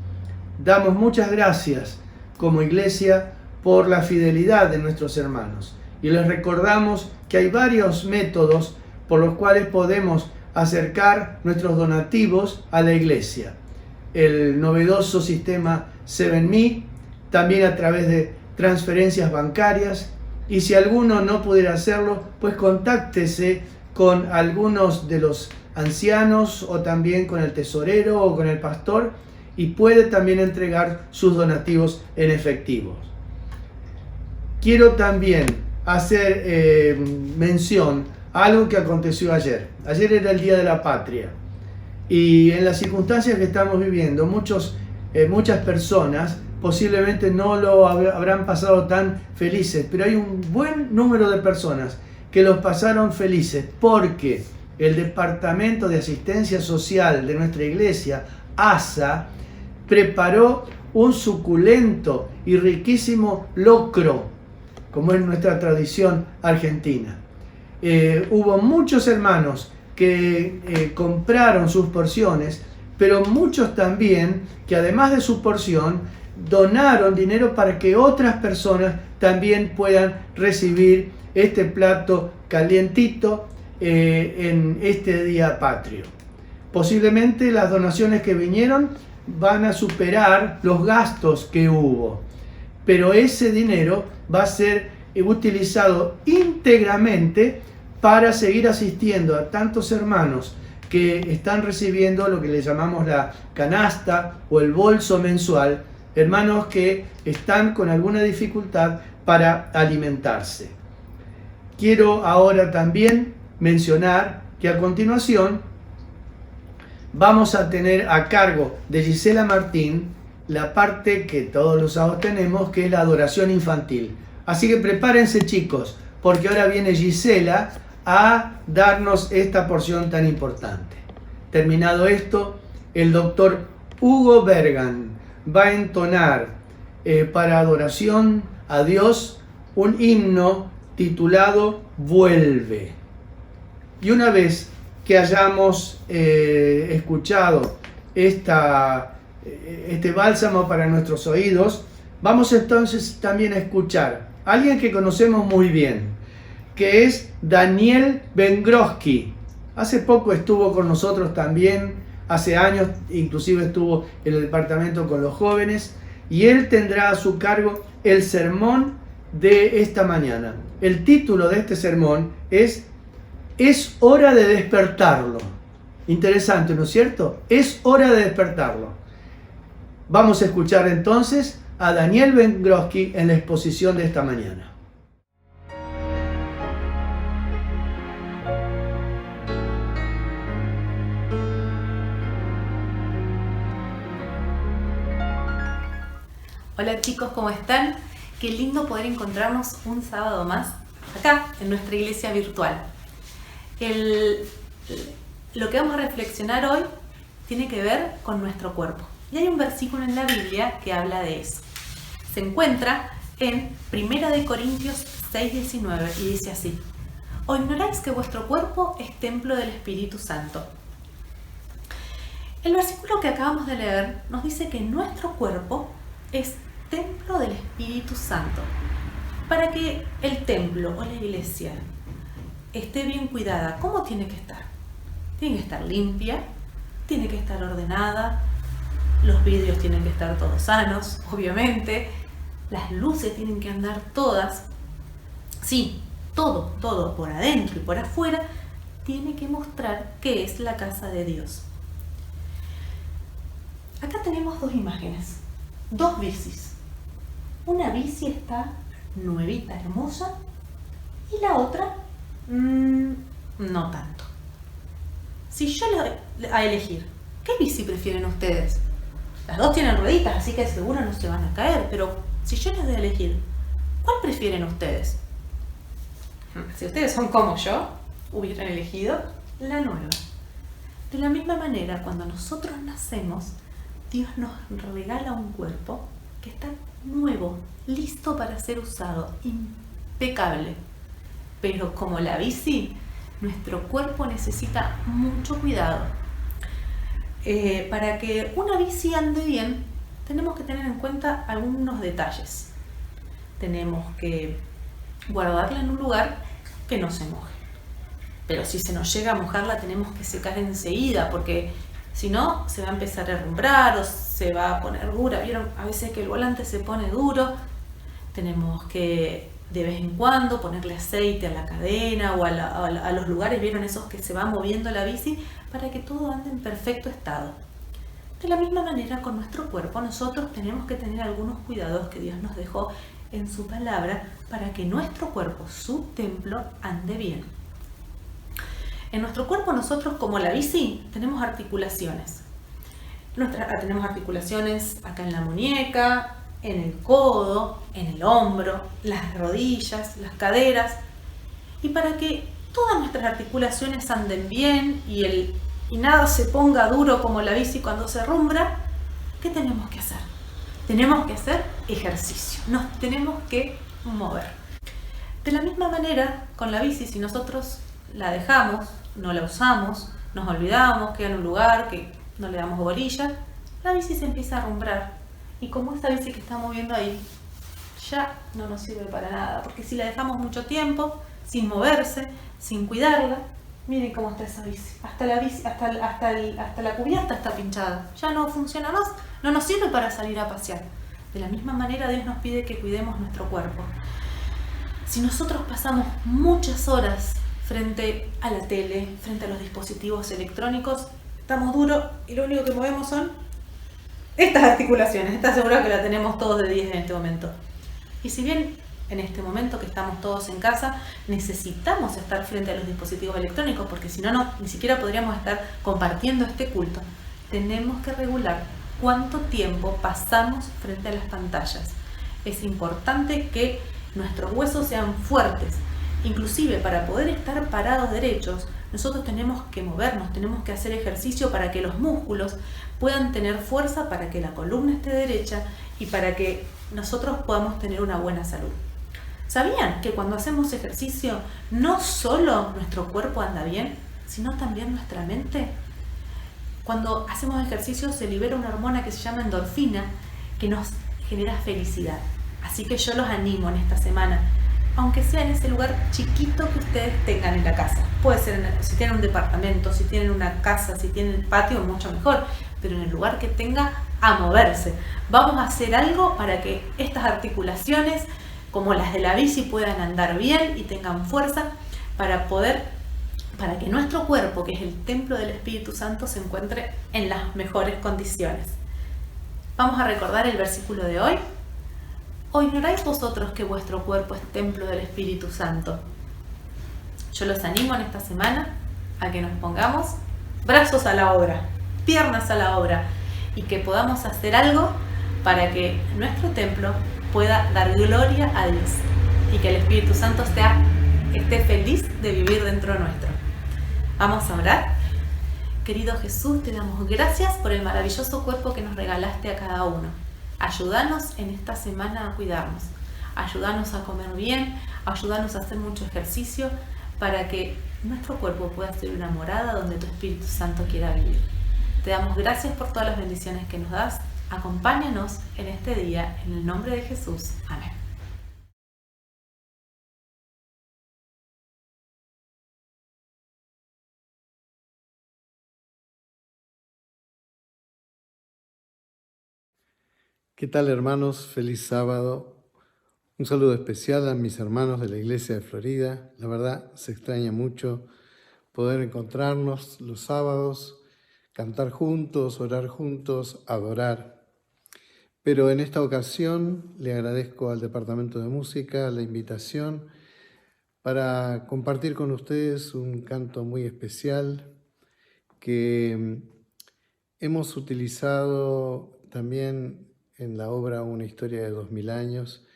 Damos muchas gracias como iglesia por la fidelidad de nuestros hermanos y les recordamos que hay varios métodos por los cuales podemos acercar nuestros donativos a la iglesia. El novedoso sistema 7Me, también a través de transferencias bancarias, y si alguno no pudiera hacerlo, pues contáctese con algunos de los ancianos o también con el tesorero o con el pastor y puede también entregar sus donativos en efectivo. Quiero también hacer mención a algo que aconteció ayer. Ayer era el Día de la Patria. Y en las circunstancias que estamos viviendo, muchas personas posiblemente no lo habrán pasado tan felices, pero hay un buen número de personas que los pasaron felices porque el Departamento de Asistencia Social de nuestra iglesia, ASA, preparó un suculento y riquísimo locro, como es nuestra tradición argentina. Hubo muchos hermanos que compraron sus porciones, pero muchos también que además de su porción donaron dinero para que otras personas también puedan recibir este plato calientito en este día patrio. Posiblemente las donaciones que vinieron van a superar los gastos que hubo, pero ese dinero va a ser utilizado íntegramente para seguir asistiendo a tantos hermanos que están recibiendo lo que le llamamos la canasta o el bolso mensual, hermanos que están con alguna dificultad para alimentarse. Quiero ahora también mencionar que a continuación vamos a tener a cargo de Gisela Martín la parte que todos los sábados tenemos, que es la adoración infantil. Así que prepárense, chicos, porque ahora viene Gisela a darnos esta porción tan importante. Terminado esto, el doctor Hugo Bergan va a entonar para adoración a Dios un himno titulado Vuelve. Y una vez que hayamos escuchado este bálsamo para nuestros oídos, vamos entonces también a escuchar a alguien que conocemos muy bien, que es Daniel Vengroski. Hace poco estuvo con nosotros también, hace años inclusive estuvo en el departamento con los jóvenes, y él tendrá a su cargo el sermón de esta mañana. El título de este sermón es hora de despertarlo. Interesante, ¿no es cierto? Es hora de despertarlo. Vamos a escuchar entonces a Daniel Vengroski en la exposición de esta mañana. Hola chicos, ¿cómo están? Qué lindo poder encontrarnos un sábado más acá en nuestra iglesia virtual. Lo que vamos a reflexionar hoy tiene que ver con nuestro cuerpo. Y hay un versículo en la Biblia que habla de eso. Se encuentra en 1 Corintios 6:19 y dice así: ¿O ignoráis que vuestro cuerpo es templo del Espíritu Santo? El versículo que acabamos de leer nos dice que nuestro cuerpo es templo del Espíritu Santo. Para que el templo o la iglesia esté bien cuidada, ¿cómo tiene que estar? Tiene que estar limpia, tiene que estar ordenada, los vidrios tienen que estar todos sanos, obviamente, las luces tienen que andar todas. Sí, todo por adentro y por afuera tiene que mostrar que es la casa de Dios. Acá tenemos dos imágenes, dos bicis. Una bici está nuevita, hermosa, y la otra no tanto. Si yo a elegir, ¿qué bici prefieren ustedes? Las dos tienen rueditas, así que seguro no se van a caer, pero si yo les doy a elegir, ¿cuál prefieren ustedes? Si ustedes son como yo, hubieran elegido la nueva. De la misma manera, cuando nosotros nacemos, Dios nos regala un cuerpo que está nuevo, listo para ser usado, impecable. Pero como la bici, nuestro cuerpo necesita mucho cuidado. Para que una bici ande bien, tenemos que tener en cuenta algunos detalles. Tenemos que guardarla en un lugar que no se moje. Pero si se nos llega a mojar, la tenemos que secar enseguida, porque si no, se va a empezar a herrumbrar o se va a poner dura. ¿Vieron? A veces que el volante se pone duro. Tenemos que de vez en cuando ponerle aceite a la cadena o a los lugares, ¿vieron? Esos que se va moviendo la bici, para que todo ande en perfecto estado. De la misma manera, con nuestro cuerpo, nosotros tenemos que tener algunos cuidados que Dios nos dejó en su palabra para que nuestro cuerpo, su templo, ande bien. En nuestro cuerpo, nosotros, como la bici, tenemos articulaciones. Tenemos articulaciones acá en la muñeca, en el codo, en el hombro, las rodillas, las caderas. Y para que todas nuestras articulaciones anden bien y nada se ponga duro como la bici cuando se herrumbra, ¿qué tenemos que hacer? Tenemos que hacer ejercicio, nos tenemos que mover. De la misma manera, con la bici, si nosotros la dejamos, no la usamos, nos olvidamos, queda en un lugar que no le damos bolilla, la bici se empieza a herrumbrar. Y como esta bici que estamos viendo ahí, ya no nos sirve para nada, porque si la dejamos mucho tiempo, sin moverse, sin cuidarla, Miren cómo está esa bici. Hasta la cubierta está pinchada. Ya no funciona más. No nos sirve para salir a pasear. De la misma manera Dios nos pide que cuidemos nuestro cuerpo. Si nosotros pasamos muchas horas frente a la tele, frente a los dispositivos electrónicos, estamos duros y lo único que movemos son estas articulaciones. ¿Estás segura que la tenemos todos de 10 en este momento? Y si bien en este momento que estamos todos en casa necesitamos estar frente a los dispositivos electrónicos, porque si no, ni siquiera podríamos estar compartiendo este culto, tenemos que regular cuánto tiempo pasamos frente a las pantallas. Es importante que nuestros huesos sean fuertes. Inclusive para poder estar parados derechos, nosotros tenemos que movernos, tenemos que hacer ejercicio para que los músculos puedan tener fuerza, para que la columna esté derecha y para que nosotros podamos tener una buena salud. ¿Sabían que cuando hacemos ejercicio no solo nuestro cuerpo anda bien, sino también nuestra mente? Cuando hacemos ejercicio se libera una hormona que se llama endorfina, que nos genera felicidad. Así que yo los animo en esta semana, aunque sea en ese lugar chiquito que ustedes tengan en la casa. Puede ser si tienen un departamento, si tienen una casa, si tienen patio, mucho mejor, pero en el lugar que tenga, a moverse. Vamos a hacer algo para que estas articulaciones, como las de la bici, puedan andar bien y tengan fuerza para que nuestro cuerpo, que es el templo del Espíritu Santo, se encuentre en las mejores condiciones. Vamos a recordar el versículo de hoy. ¿O ignoráis vosotros que vuestro cuerpo es templo del Espíritu Santo? Yo los animo en esta semana a que nos pongamos brazos a la obra, piernas a la obra, y que podamos hacer algo para que nuestro templo pueda dar gloria a Dios y que el Espíritu Santo esté feliz de vivir dentro nuestro. Vamos a orar. Querido Jesús, te damos gracias por el maravilloso cuerpo que nos regalaste a cada uno. Ayúdanos en esta semana a cuidarnos, ayúdanos a comer bien, ayúdanos a hacer mucho ejercicio para que nuestro cuerpo pueda ser una morada donde tu Espíritu Santo quiera vivir. Te damos gracias por todas las bendiciones que nos das. Acompáñanos en este día, en el nombre de Jesús. Amén. ¿Qué tal, hermanos? Feliz sábado. Un saludo especial a mis hermanos de la Iglesia de Florida. La verdad, se extraña mucho poder encontrarnos los sábados, cantar juntos, orar juntos, adorar. Pero en esta ocasión le agradezco al Departamento de Música la invitación para compartir con ustedes un canto muy especial que hemos utilizado también en la obra Una historia de 2000 años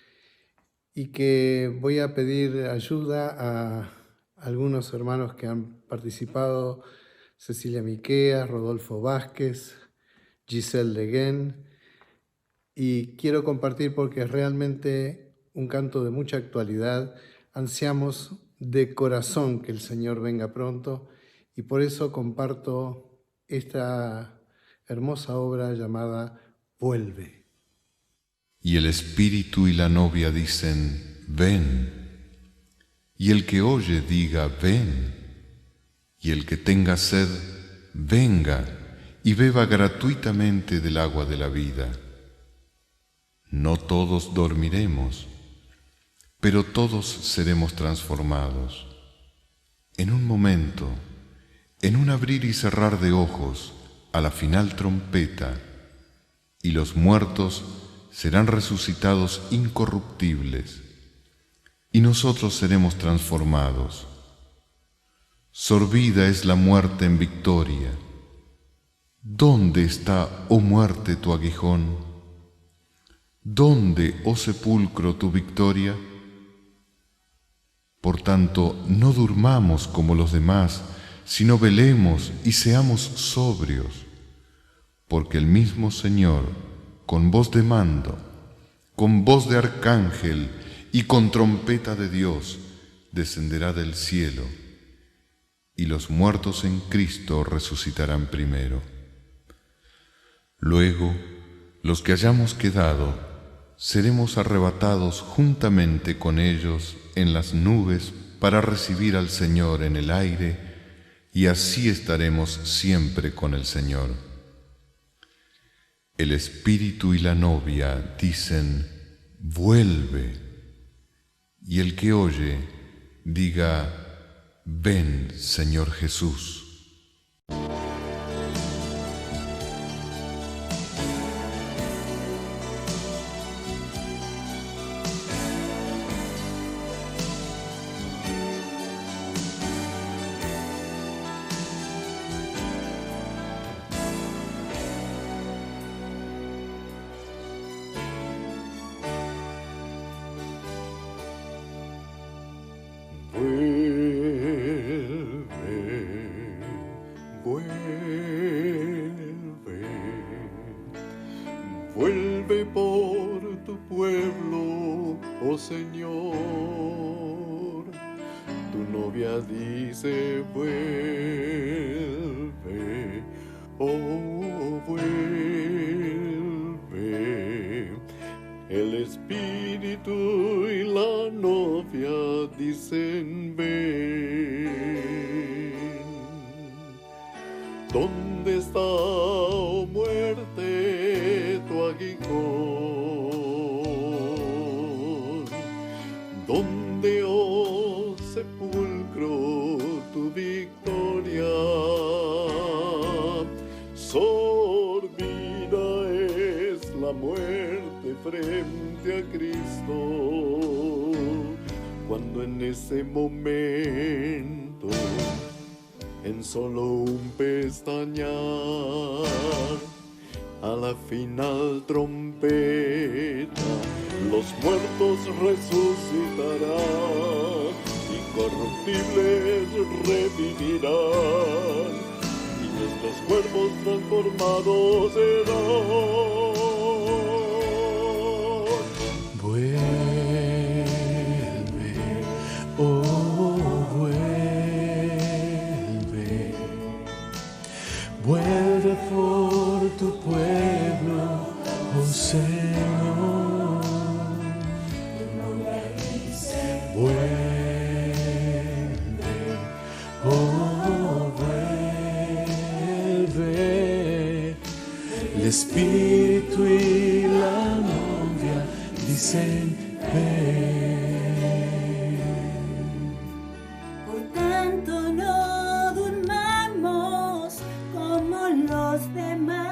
y que voy a pedir ayuda a algunos hermanos que han participado: Cecilia Miquea, Rodolfo Vázquez, Giselle Leguén, y quiero compartir porque es realmente un canto de mucha actualidad. Ansiamos de corazón que el Señor venga pronto y por eso comparto esta hermosa obra llamada Vuelve. Y el Espíritu y la novia dicen, ven. Y el que oye diga, ven. Y el que tenga sed, venga y beba gratuitamente del agua de la vida. No todos dormiremos, pero todos seremos transformados. En un momento, en un abrir y cerrar de ojos, a la final trompeta, y los muertos serán resucitados incorruptibles, y nosotros seremos transformados. Sorbida es la muerte en victoria. ¿Dónde está, oh muerte, tu aguijón? ¿Dónde, oh sepulcro, tu victoria? Por tanto, no durmamos como los demás, sino velemos y seamos sobrios, porque el mismo Señor, con voz de mando, con voz de arcángel y con trompeta de Dios, descenderá del cielo, y los muertos en Cristo resucitarán primero. Luego, los que hayamos quedado, seremos arrebatados juntamente con ellos en las nubes para recibir al Señor en el aire, y así estaremos siempre con el Señor. El Espíritu y la novia dicen, vuelve, y el que oye, diga, ven, Señor Jesús. Vuelve por tu pueblo, oh Señor. Tu novia dice, vuelve, oh vuelve. El Espíritu y la novia dicen, ven. ¿Dónde está, oh muerte, tu aguijón? ¿Dónde, oh sepulcro, tu victoria? Sorbida es la muerte frente a Cristo, cuando en ese momento, en solo un pestañear, a la final trompeta, los muertos resucitarán, incorruptibles revivirán, y nuestros cuerpos transformados serán. Vuelve, oh vuelve, vuelve por tu pueblo, oh Señor. Vuelve, oh vuelve. El Espíritu y la novia dicen, ven. Por tanto no durmamos como los demás,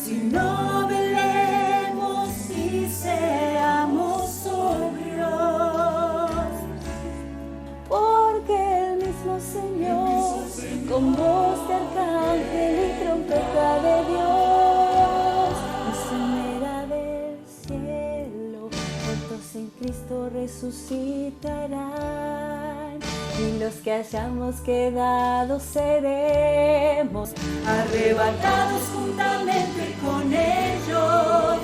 sino velemos y seamos sobrios, porque el mismo Señor, con voz de arcángel y trompeta de Dios, descenderá del cielo, muertos en Cristo resucitarán, y los que hayamos quedado seremos arrebatados juntamente con ellos,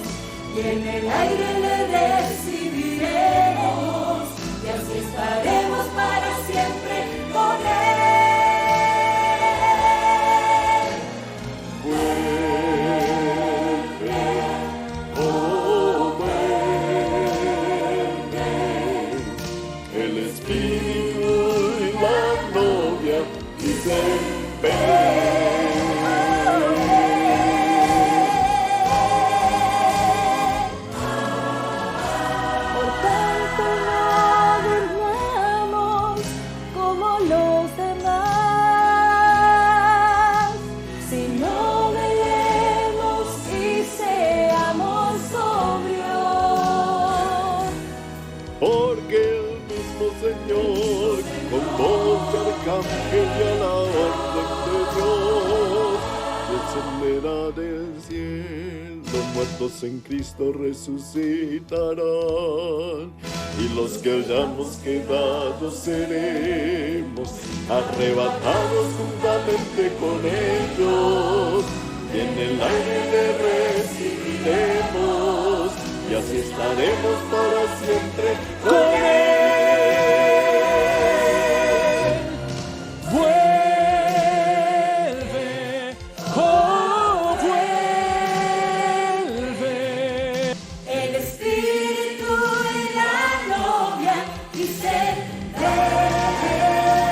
y en el aire le recibiremos, y así estaremos para siempre con él. Por tanto no durmamos como los demás, sino velemos y seamos sobrios, porque el mismo Señor, con voz de arcángel y a la orden de Dios, descenderá del cielo, muertos en Cristo resucitarán, y los que hayamos quedado seremos arrebatados juntamente con ellos, y en el aire le recibiremos, y así estaremos para siempre con él. Vuelve, oh vuelve. el Espíritu y la novia dicen, ven.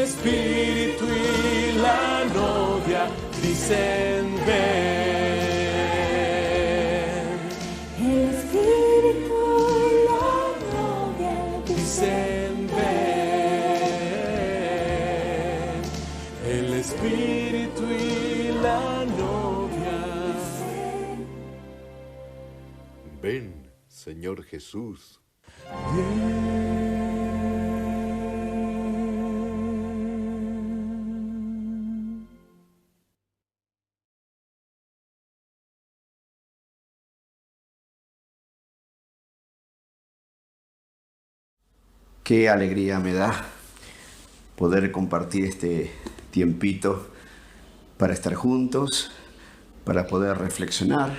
Espíritu y la novia dicen ven. El Espíritu y la novia Dicen ven. El Espíritu y la novia. Ven, Señor Jesús. Qué alegría me da poder compartir este tiempito para estar juntos, para poder reflexionar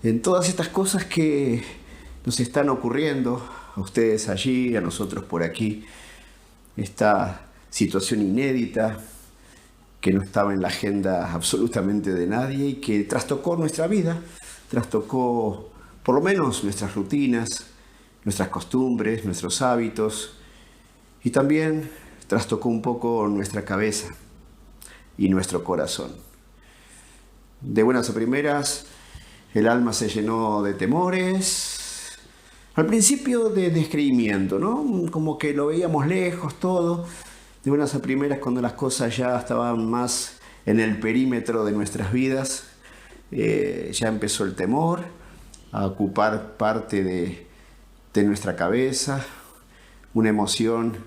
en todas estas cosas que nos están ocurriendo, a ustedes allí, a nosotros por aquí. Esta situación inédita que no estaba en la agenda absolutamente de nadie y que trastocó nuestra vida, trastocó por lo menos nuestras rutinas, nuestras costumbres, nuestros hábitos, y también trastocó un poco nuestra cabeza y nuestro corazón. De buenas a primeras, el alma se llenó de temores, al principio de descreimiento, ¿no? Como que lo veíamos lejos todo. De buenas a primeras, cuando las cosas ya estaban más en el perímetro de nuestras vidas, ya empezó el temor a ocupar parte de nuestra cabeza, una emoción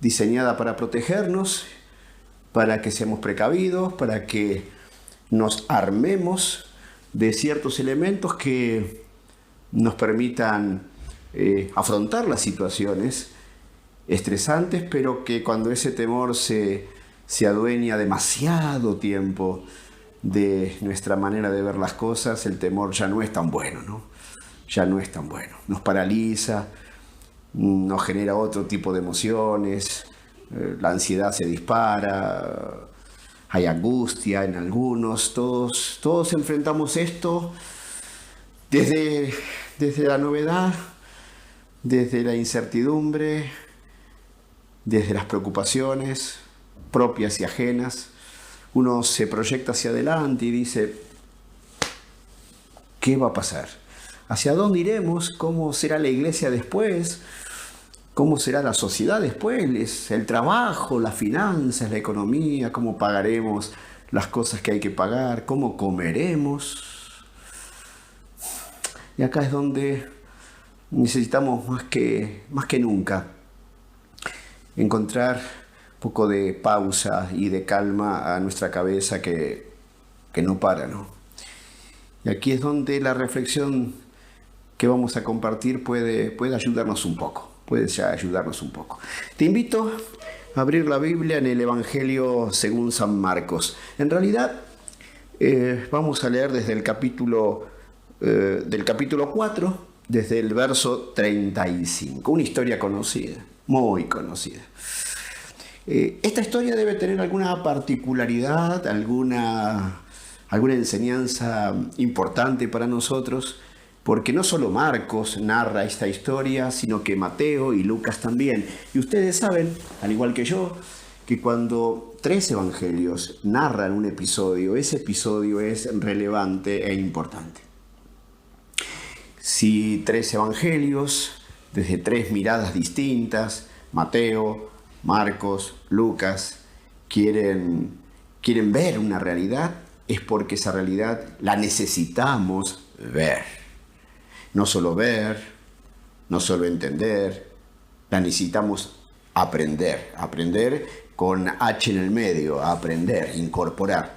diseñada para protegernos, para que seamos precavidos, para que nos armemos de ciertos elementos que nos permitan afrontar las situaciones estresantes, pero que cuando ese temor se adueña demasiado tiempo de nuestra manera de ver las cosas, el temor ya no es tan bueno, ¿no? Ya no es tan bueno. Nos paraliza, nos genera otro tipo de emociones, la ansiedad se dispara, hay angustia en algunos, todos enfrentamos esto desde la novedad, desde la incertidumbre, desde las preocupaciones propias y ajenas. Uno se proyecta hacia adelante y dice, ¿qué va a pasar? ¿Hacia dónde iremos? ¿Cómo será la iglesia después? ¿Cómo será la sociedad después? El trabajo, las finanzas, la economía, ¿cómo pagaremos las cosas que hay que pagar? ¿Cómo comeremos? Y acá es donde necesitamos más que nunca encontrar un poco de pausa y de calma a nuestra cabeza que no para, ¿no? Y aquí es donde la reflexión que vamos a compartir puede ayudarnos un poco, puede ya ayudarnos un poco. Te invito a abrir la Biblia en el Evangelio según San Marcos. En realidad, vamos a leer desde el capítulo 4, desde el verso 35. Una historia conocida, muy conocida. Esta historia debe tener alguna particularidad, alguna enseñanza importante para nosotros, porque no solo Marcos narra esta historia, sino que Mateo y Lucas también. Y ustedes saben, al igual que yo, que cuando 3 evangelios narran un episodio, ese episodio es relevante e importante. Si 3 evangelios, desde 3 miradas distintas, Mateo, Marcos, Lucas, quieren ver una realidad, es porque esa realidad la necesitamos ver. No solo ver, no solo entender, la necesitamos aprender con H en el medio, aprender, incorporar.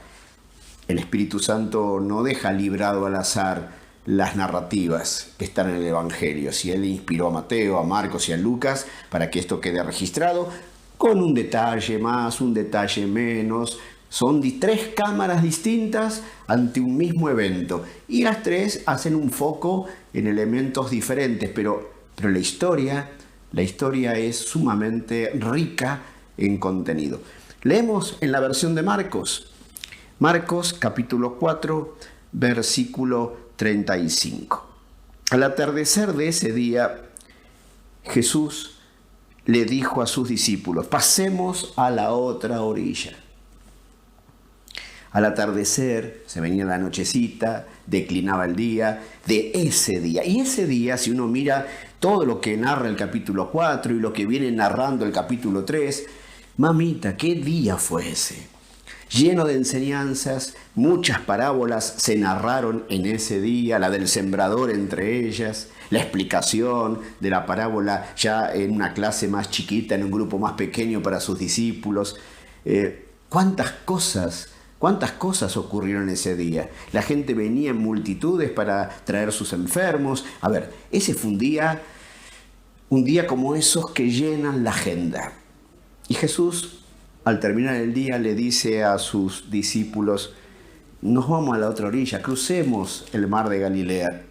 El Espíritu Santo no deja librado al azar las narrativas que están en el Evangelio. Si Él inspiró a Mateo, a Marcos y a Lucas para que esto quede registrado, con un detalle más, un detalle menos. Son 3 cámaras distintas ante un mismo evento. Y las 3 hacen un foco en elementos diferentes, pero la historia es sumamente rica en contenido. Leemos en la versión de Marcos. Marcos capítulo 4, versículo 35. Al atardecer de ese día, Jesús le dijo a sus discípulos: pasemos a la otra orilla. Al atardecer, se venía la nochecita, declinaba el día de ese día. Y ese día, si uno mira todo lo que narra el capítulo 4 y lo que viene narrando el capítulo 3, mamita, ¿qué día fue ese? Lleno de enseñanzas, muchas parábolas se narraron en ese día, la del sembrador entre ellas, la explicación de la parábola ya en una clase más chiquita, en un grupo más pequeño para sus discípulos. ¿Cuántas cosas ocurrieron ese día? La gente venía en multitudes para traer sus enfermos. A ver, ese fue un día como esos que llenan la agenda. Y Jesús, al terminar el día, le dice a sus discípulos: nos vamos a la otra orilla, crucemos el mar de Galilea.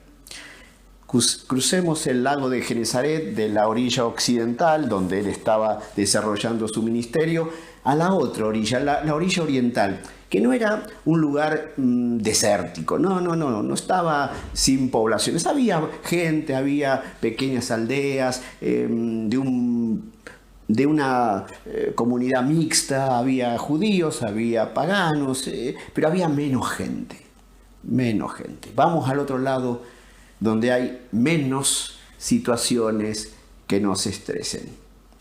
Crucemos el lago de Genesaret de la orilla occidental, donde él estaba desarrollando su ministerio, a la otra orilla, la orilla oriental, que no era un lugar desértico, no estaba sin poblaciones. Había gente, había pequeñas aldeas de una comunidad mixta, había judíos, había paganos, pero había menos gente. Vamos al otro lado, donde hay menos situaciones que nos estresen.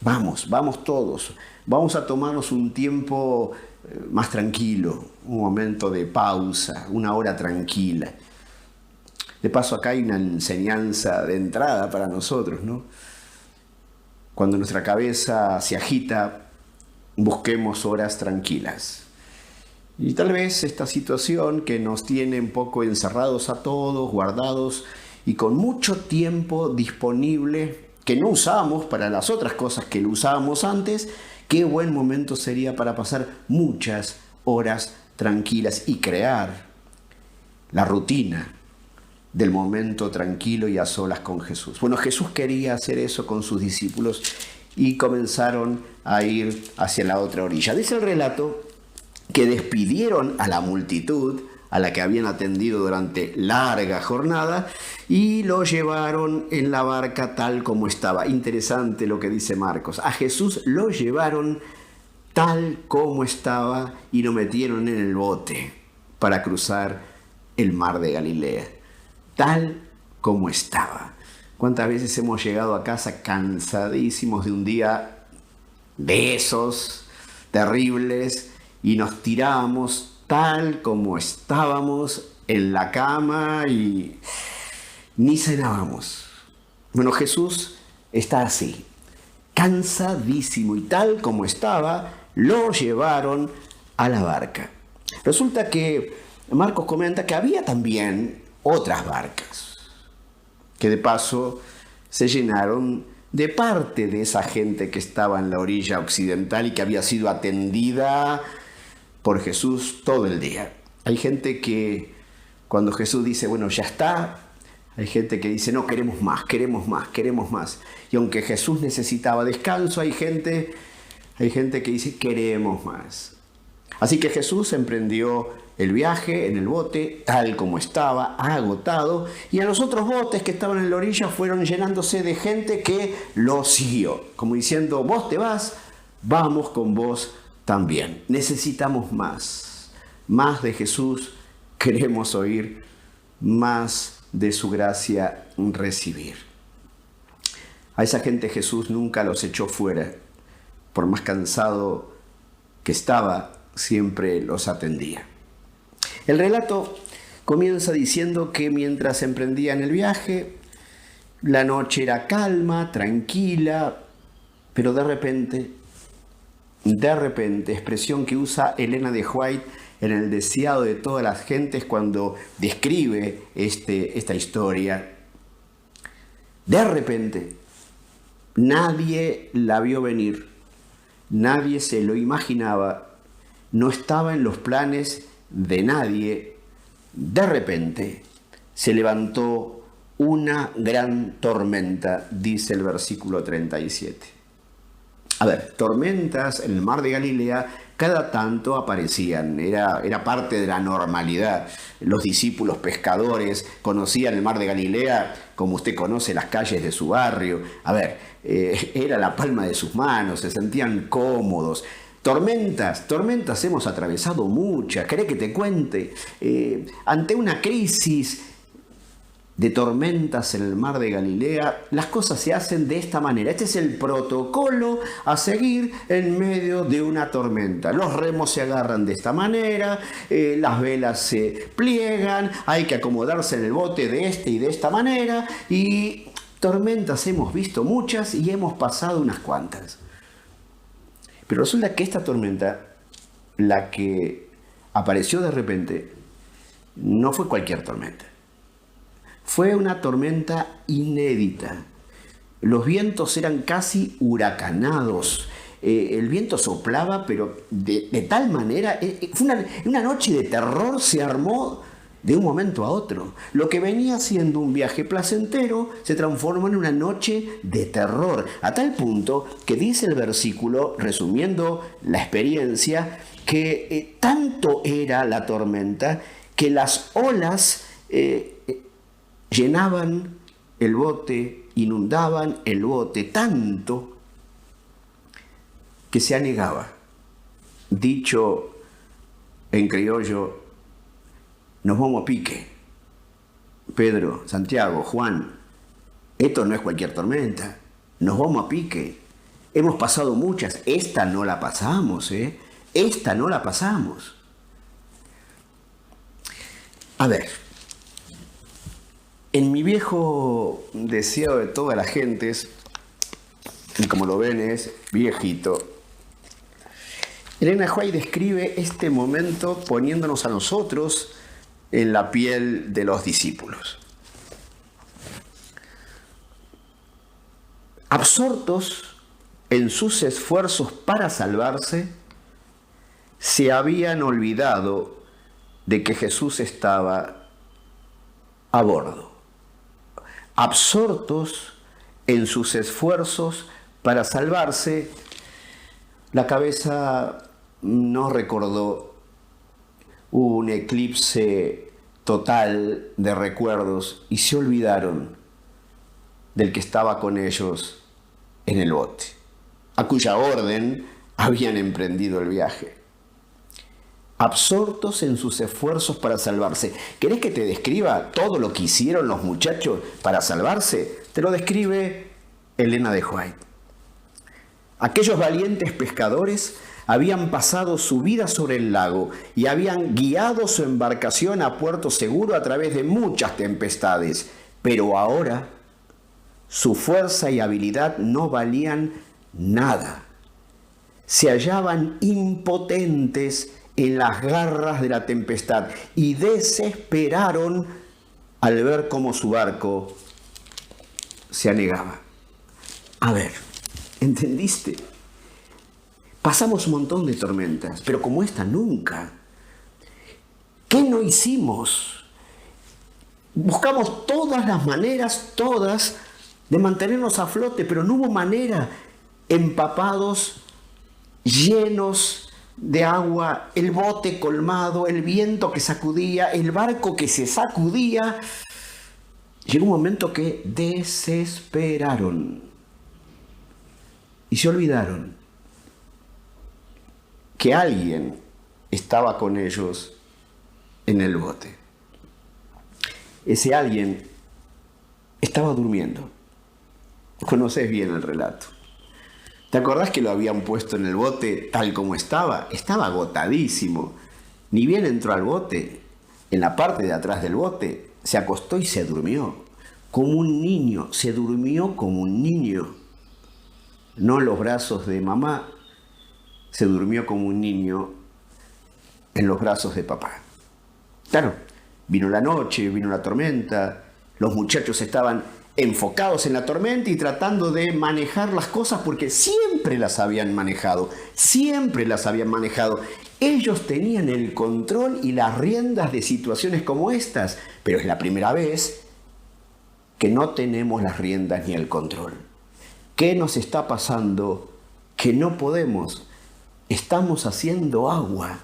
Vamos todos. Vamos a tomarnos un tiempo más tranquilo, un momento de pausa, una hora tranquila. De paso, acá hay una enseñanza de entrada para nosotros, ¿no? Cuando nuestra cabeza se agita, busquemos horas tranquilas. Y tal vez esta situación que nos tiene un poco encerrados a todos, guardados y con mucho tiempo disponible que no usábamos para las otras cosas que lo usábamos antes, qué buen momento sería para pasar muchas horas tranquilas y crear la rutina del momento tranquilo y a solas con Jesús. Bueno, Jesús quería hacer eso con sus discípulos y comenzaron a ir hacia la otra orilla. Dice el relato que despidieron a la multitud a la que habían atendido durante larga jornada y lo llevaron en la barca tal como estaba. Interesante lo que dice Marcos. A Jesús lo llevaron tal como estaba y lo metieron en el bote para cruzar el mar de Galilea. Tal como estaba. ¿Cuántas veces hemos llegado a casa cansadísimos de un día de esos terribles y nos tiramos tal como estábamos en la cama y ni cenábamos? Bueno, Jesús está así, cansadísimo, y tal como estaba, lo llevaron a la barca. Resulta que Marcos comenta que había también otras barcas, que de paso se llenaron de parte de esa gente que estaba en la orilla occidental y que había sido atendida por Jesús todo el día. Hay gente que cuando Jesús dice, bueno, ya está, hay gente que dice, no, queremos más. Y aunque Jesús necesitaba descanso, hay gente que dice, queremos más. Así que Jesús emprendió el viaje en el bote, tal como estaba, agotado, y a los otros botes que estaban en la orilla fueron llenándose de gente que lo siguió, como diciendo, vos te vas, vamos con vos también. Necesitamos más de Jesús, queremos oír más de su gracia recibir. A esa gente Jesús nunca los echó fuera, por más cansado que estaba, siempre los atendía. El relato comienza diciendo que mientras emprendían el viaje, la noche era calma, tranquila, pero de repente, expresión que usa Elena de White en El deseado de todas las gentes cuando describe esta historia. De repente, nadie la vio venir, nadie se lo imaginaba, no estaba en los planes de nadie. De repente se levantó una gran tormenta, dice el versículo 37. A ver, tormentas en el mar de Galilea cada tanto aparecían, era parte de la normalidad. Los discípulos pescadores conocían el mar de Galilea como usted conoce las calles de su barrio. A ver, era la palma de sus manos, se sentían cómodos. Tormentas hemos atravesado muchas. ¿Querés que te cuente? Ante una crisis de tormentas en el mar de Galilea, las cosas se hacen de esta manera. Este es el protocolo a seguir en medio de una tormenta. Los remos se agarran de esta manera, las velas se pliegan, hay que acomodarse en el bote de esta y de esta manera, y tormentas hemos visto muchas y hemos pasado unas cuantas. Pero resulta que esta tormenta, la que apareció de repente, no fue cualquier tormenta. Fue una tormenta inédita. Los vientos eran casi huracanados. El viento soplaba, pero de tal manera, fue una noche de terror, se armó de un momento a otro. Lo que venía siendo un viaje placentero se transformó en una noche de terror, a tal punto que dice el versículo, resumiendo la experiencia, que tanto era la tormenta que las olas llenaban el bote, inundaban el bote tanto que se anegaba. Dicho en criollo, nos vamos a pique. Pedro, Santiago, Juan, esto no es cualquier tormenta, nos vamos a pique. Hemos pasado muchas, esta no la pasamos, esta no la pasamos. A ver, en mi viejo deseo de todas las gentes, y como lo ven es viejito, Elena White describe este momento poniéndonos a nosotros en la piel de los discípulos. Absortos en sus esfuerzos para salvarse, se habían olvidado de que Jesús estaba a bordo. Absortos en sus esfuerzos para salvarse, la cabeza no recordó. Hubo un eclipse total de recuerdos y se olvidaron del que estaba con ellos en el bote, a cuya orden habían emprendido el viaje. Absortos en sus esfuerzos para salvarse. ¿Querés que te describa todo lo que hicieron los muchachos para salvarse? Te lo describe Elena de White. Aquellos valientes pescadores habían pasado su vida sobre el lago y habían guiado su embarcación a puerto seguro a través de muchas tempestades, pero ahora su fuerza y habilidad no valían nada. Se hallaban impotentes en las garras de la tempestad y desesperaron al ver cómo su barco se anegaba. A ver, ¿entendiste? Pasamos un montón de tormentas, pero como esta nunca. ¿Qué no hicimos? Buscamos todas las maneras, todas, de mantenernos a flote, pero no hubo manera. Empapados, llenos de agua, el bote colmado, el viento que sacudía, el barco que se sacudía. Llegó un momento que desesperaron y se olvidaron que alguien estaba con ellos en el bote. Ese alguien estaba durmiendo. Conoces bien el relato. ¿Te acordás que lo habían puesto en el bote tal como estaba? Estaba agotadísimo. Ni bien entró al bote, en la parte de atrás del bote, se acostó y se durmió. Como un niño, se durmió como un niño. No en los brazos de mamá, se durmió como un niño en los brazos de papá. Claro, vino la noche, vino la tormenta, los muchachos estaban enfocados en la tormenta y tratando de manejar las cosas porque siempre las habían manejado, Ellos tenían el control y las riendas de situaciones como estas, pero es la primera vez que no tenemos las riendas ni el control. ¿Qué nos está pasando que no podemos. Estamos haciendo agua.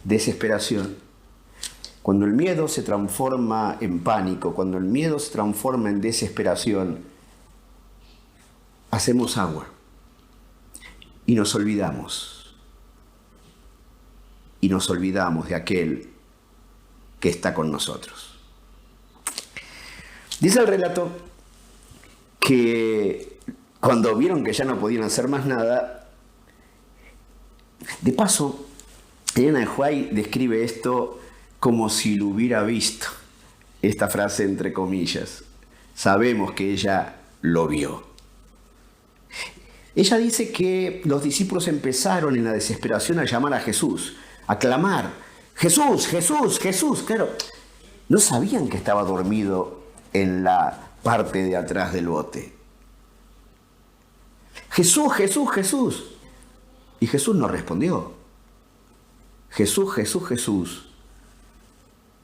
Desesperación. Cuando el miedo se transforma en pánico, cuando el miedo se transforma en desesperación, hacemos agua y nos olvidamos. Y nos olvidamos de aquel que está con nosotros. Dice el relato que cuando vieron que ya no podían hacer más nada, de paso, Elena de White describe esto como si lo hubiera visto. Esta frase entre comillas. Sabemos que ella lo vio. Ella dice que los discípulos empezaron en la desesperación a llamar a Jesús, a clamar, Jesús, Jesús, Jesús. Claro, no sabían que estaba dormido en la parte de atrás del bote. Jesús, Jesús, Jesús. Y Jesús no respondió. Jesús, Jesús, Jesús.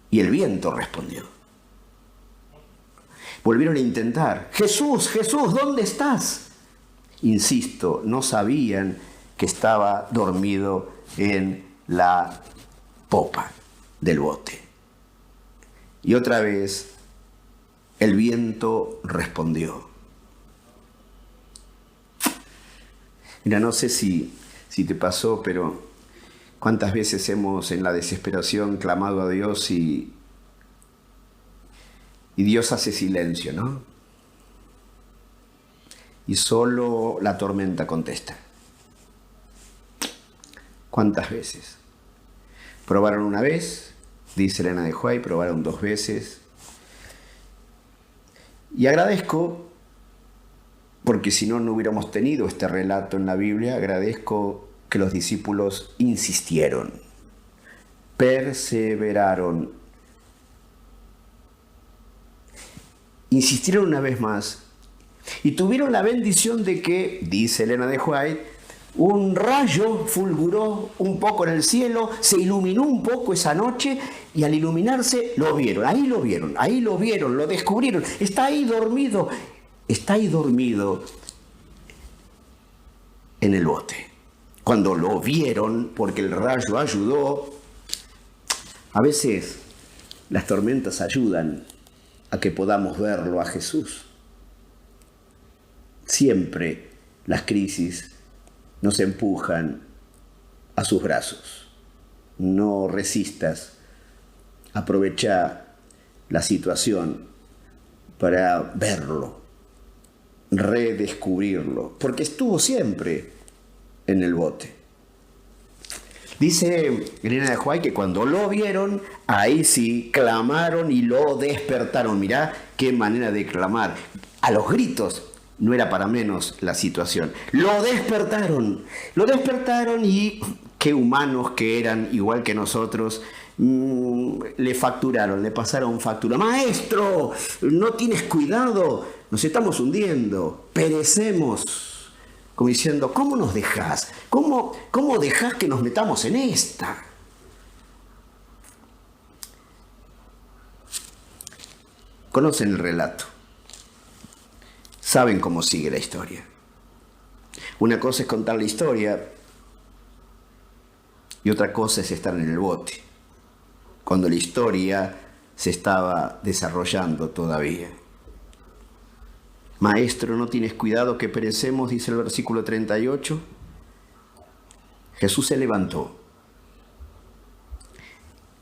Y el viento respondió. Volvieron a intentar. Jesús, Jesús, ¿dónde estás? Insisto, no sabían que estaba dormido en la popa del bote. Y otra vez el viento respondió. Mira, no sé si te pasó, pero cuántas veces hemos en la desesperación clamado a Dios y Dios hace silencio, ¿no? Y solo la tormenta contesta. ¿Cuántas veces? Probaron una vez, dice Elena de White, probaron 2 veces. Y agradezco, porque si no, no hubiéramos tenido este relato en la Biblia, agradezco que los discípulos insistieron, perseveraron, insistieron una vez más y tuvieron la bendición de que, dice Elena de White, un rayo fulguró un poco en el cielo, se iluminó un poco esa noche y al iluminarse lo vieron, lo descubrieron, está ahí dormido en el bote. Cuando lo vieron, porque el rayo ayudó, a veces las tormentas ayudan a que podamos verlo a Jesús. Siempre las crisis nos empujan a sus brazos. No resistas, aprovecha la situación para verlo, redescubrirlo, porque estuvo siempre en el bote. Dice Elena de White que cuando lo vieron, ahí sí clamaron y lo despertaron. Mirá qué manera de clamar. A los gritos, no era para menos la situación. Lo despertaron y qué humanos que eran, igual que nosotros, le pasaron factura. Maestro, no tienes cuidado, nos estamos hundiendo, perecemos. Como diciendo, ¿cómo nos dejás? ¿Cómo dejás que nos metamos en esta? Conocen el relato. Saben cómo sigue la historia. Una cosa es contar la historia y otra cosa es estar en el bote, cuando la historia se estaba desarrollando todavía. Maestro, ¿no tienes cuidado que perecemos?, dice el versículo 38. Jesús se levantó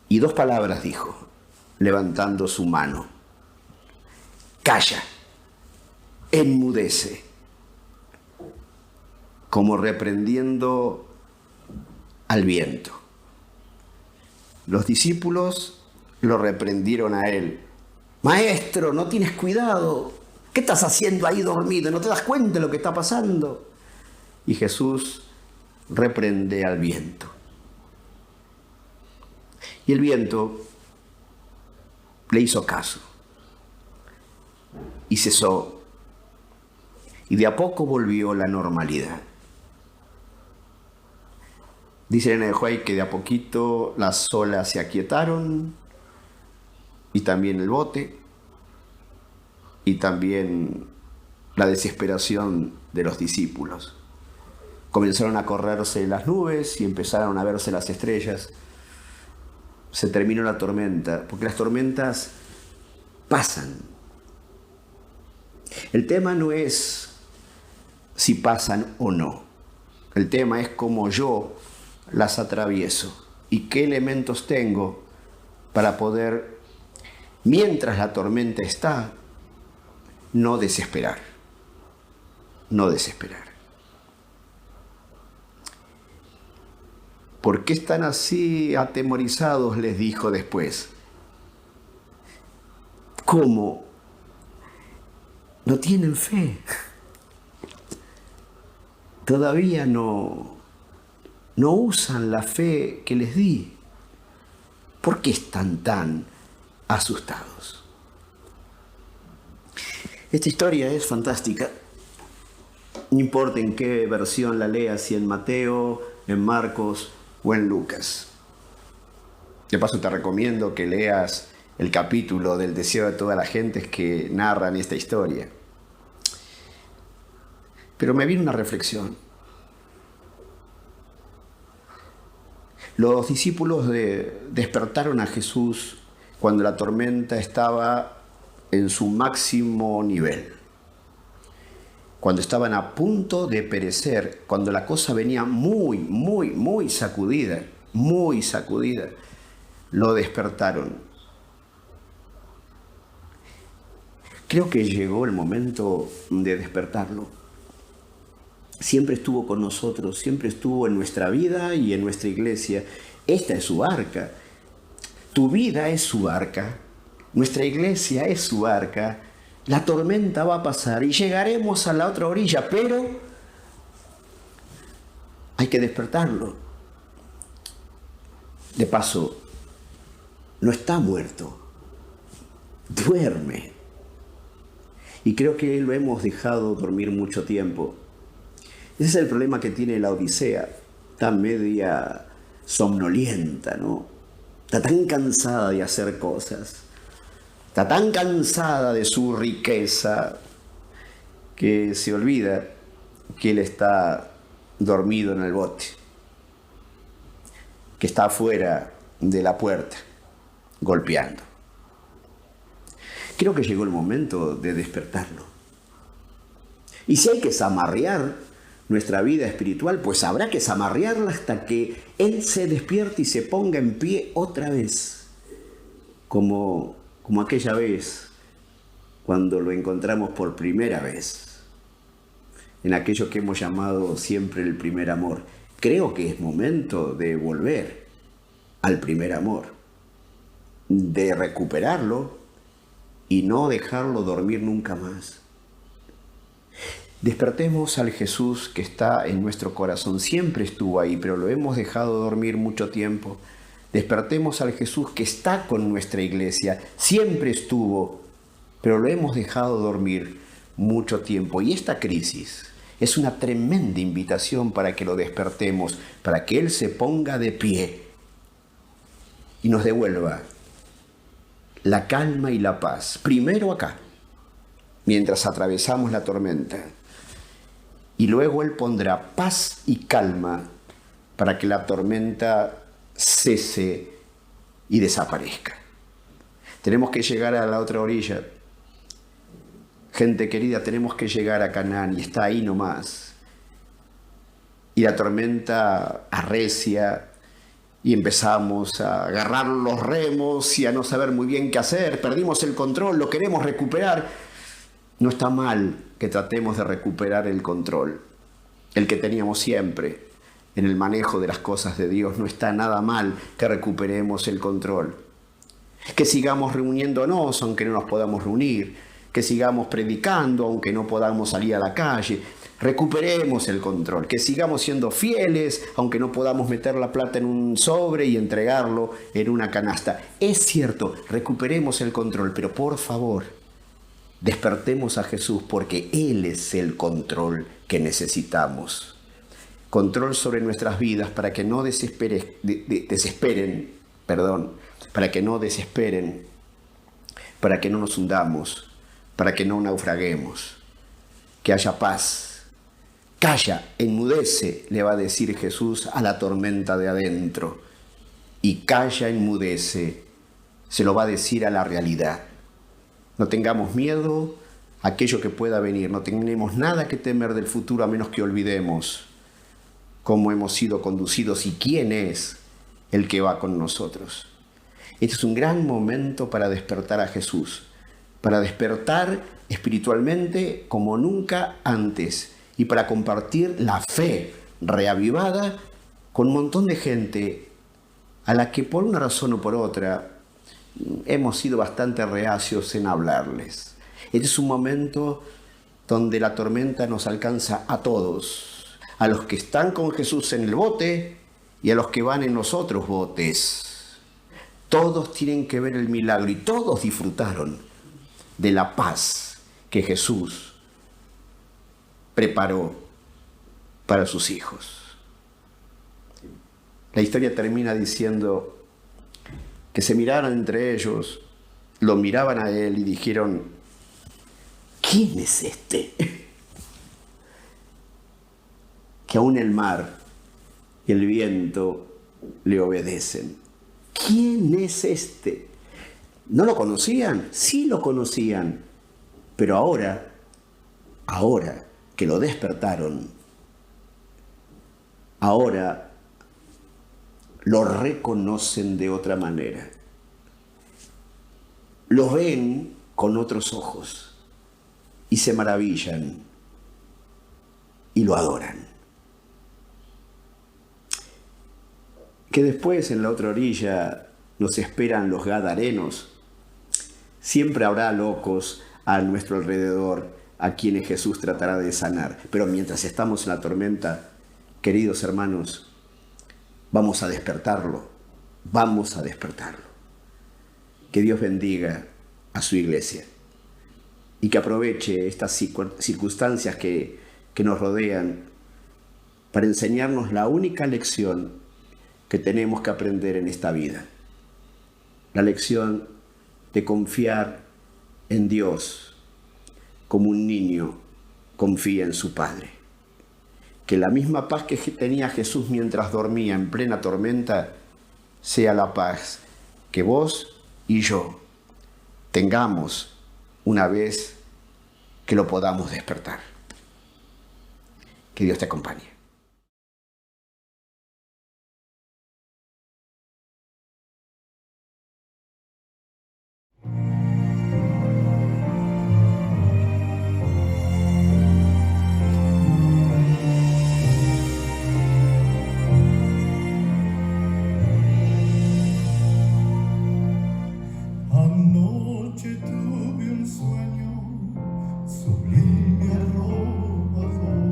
y 2 palabras dijo, levantando su mano. Calla, enmudece, como reprendiendo al viento. Los discípulos lo reprendieron a él. Maestro, ¿no tienes cuidado? ¿Qué estás haciendo ahí dormido? ¿No te das cuenta de lo que está pasando? Y Jesús reprende al viento. Y el viento le hizo caso. Y cesó. Y de a poco volvió la normalidad. Dice Elena de White que de a poquito las olas se aquietaron y también el bote y también la desesperación de los discípulos. Comenzaron a correrse las nubes y empezaron a verse las estrellas. Se terminó la tormenta, porque las tormentas pasan. El tema no es si pasan o no. El tema es cómo yo las atravieso y qué elementos tengo para poder, mientras la tormenta está, no desesperar. No desesperar. ¿Por qué están así atemorizados?, les dijo después. ¿Cómo? ¿No tienen fe? Todavía no usan la fe que les di. ¿Por qué están tan asustados? Esta historia es fantástica. No importa en qué versión la leas, si en Mateo, en Marcos o en Lucas. De paso te recomiendo que leas el capítulo del deseo de todas las gentes que narran esta historia. Pero me vino una reflexión. Los discípulos despertaron a Jesús cuando la tormenta estaba en su máximo nivel. Cuando estaban a punto de perecer, cuando la cosa venía muy sacudida, lo despertaron. Creo que llegó el momento de despertarlo. Siempre estuvo con nosotros, siempre estuvo en nuestra vida y en nuestra iglesia. Esta es su barca. Tu vida es su barca. Nuestra iglesia es su barca. La tormenta va a pasar y llegaremos a la otra orilla, pero hay que despertarlo. De paso, no está muerto, duerme. Y creo que lo hemos dejado dormir mucho tiempo. Ese es el problema que tiene la Odisea, está media somnolienta, ¿no? Está tan cansada de hacer cosas. Está tan cansada de su riqueza que se olvida que él está dormido en el bote, que está afuera de la puerta, golpeando. Creo que llegó el momento de despertarlo. Y si hay que zamarrear nuestra vida espiritual, pues habrá que zamarrearla hasta que él se despierte y se ponga en pie otra vez, como aquella vez cuando lo encontramos por primera vez, en aquello que hemos llamado siempre el primer amor. Creo que es momento de volver al primer amor, de recuperarlo y no dejarlo dormir nunca más. Despertemos al Jesús que está en nuestro corazón. Siempre estuvo ahí, pero lo hemos dejado dormir mucho tiempo. Despertemos al Jesús que está con nuestra iglesia. Siempre estuvo, pero lo hemos dejado dormir mucho tiempo. Y esta crisis es una tremenda invitación para que lo despertemos, para que Él se ponga de pie y nos devuelva la calma y la paz. Primero acá, mientras atravesamos la tormenta. Y luego Él pondrá paz y calma para que la tormenta cese y desaparezca. Tenemos que llegar a la otra orilla. Gente querida, tenemos que llegar a Canaán y está ahí nomás. Y la tormenta arrecia y empezamos a agarrar los remos y a no saber muy bien qué hacer. Perdimos el control, lo queremos recuperar. No está mal que tratemos de recuperar el control, el que teníamos siempre en el manejo de las cosas de Dios. No está nada mal que recuperemos el control. Que sigamos reuniéndonos aunque no nos podamos reunir, que sigamos predicando aunque no podamos salir a la calle. Recuperemos el control, que sigamos siendo fieles aunque no podamos meter la plata en un sobre y entregarlo en una canasta. Es cierto, recuperemos el control, pero por favor, despertemos a Jesús porque Él es el control que necesitamos. Control sobre nuestras vidas para que no desesperen, para que no desesperen, para que no nos hundamos, para que no naufraguemos. que haya paz. Calla, enmudece, le va a decir Jesús a la tormenta de adentro. Y calla, enmudece, se lo va a decir a la realidad. No tengamos miedo a aquello que pueda venir, no tenemos nada que temer del futuro a menos que olvidemos cómo hemos sido conducidos y quién es el que va con nosotros. Este es un gran momento para despertar a Jesús, para despertar espiritualmente como nunca antes y para compartir la fe reavivada con un montón de gente a la que por una razón o por otra hemos sido bastante reacios en hablarles. Este es un momento donde la tormenta nos alcanza a todos, a los que están con Jesús en el bote y a los que van en los otros botes. Todos tienen que ver el milagro y todos disfrutaron de la paz que Jesús preparó para sus hijos. La historia termina diciendo que se miraron entre ellos, lo miraban a él y dijeron: ¿quién es este? Que aún el mar y el viento le obedecen. ¿Quién es este? ¿No lo conocían? Sí lo conocían, pero ahora que lo despertaron, ahora lo reconocen de otra manera. Lo ven con otros ojos y se maravillan y lo adoran. Que después en la otra orilla nos esperan los gadarenos. Siempre habrá locos a nuestro alrededor a quienes Jesús tratará de sanar. Pero mientras estamos en la tormenta, queridos hermanos, vamos a despertarlo. Vamos a despertarlo. Que Dios bendiga a su iglesia y que aproveche estas circunstancias que nos rodean para enseñarnos la única lección que tenemos que aprender en esta vida. La lección de confiar en Dios como un niño confía en su Padre. Que la misma paz que tenía Jesús mientras dormía en plena tormenta sea la paz que vos y yo tengamos una vez que lo podamos despertar. Que Dios te acompañe. Anoche tuve un sueño sublime, arrobador.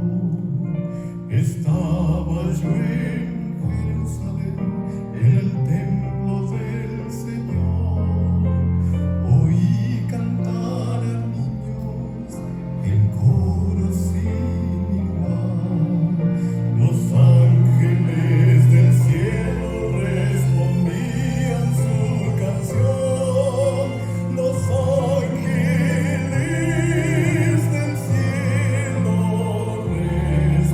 Estaba yo en Jerusalén, en el templo del Señor. Oí cantar a niños en coro sin igual. Los ángeles del cielo respondían su canción. Los ángeles del cielo respondían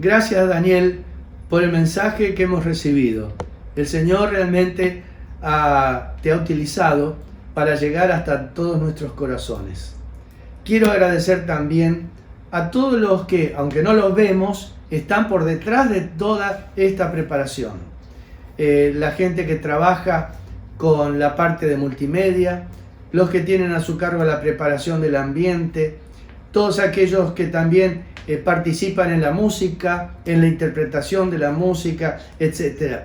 Gracias, Daniel, por el mensaje que hemos recibido. El Señor realmente te ha utilizado para llegar hasta todos nuestros corazones. Quiero agradecer también a todos los que, aunque no los vemos, están por detrás de toda esta preparación. La gente que trabaja con la parte de multimedia, los que tienen a su cargo la preparación del ambiente, todos aquellos que también participan en la música, en la interpretación de la música, etc.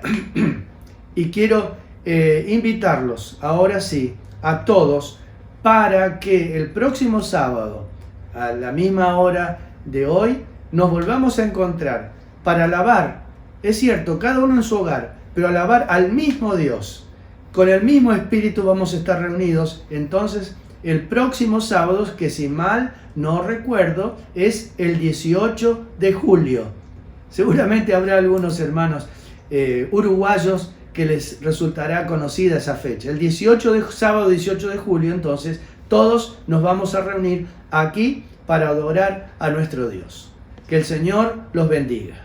Y quiero invitarlos, ahora sí, a todos, para que el próximo sábado, a la misma hora de hoy, nos volvamos a encontrar para alabar, es cierto, cada uno en su hogar, pero alabar al mismo Dios. Con el mismo espíritu vamos a estar reunidos, entonces, el próximo sábado, que si mal no recuerdo, es el 18 de julio. Seguramente habrá algunos hermanos uruguayos que les resultará conocida esa fecha. El sábado 18 de julio, entonces, todos nos vamos a reunir aquí para adorar a nuestro Dios. Que el Señor los bendiga.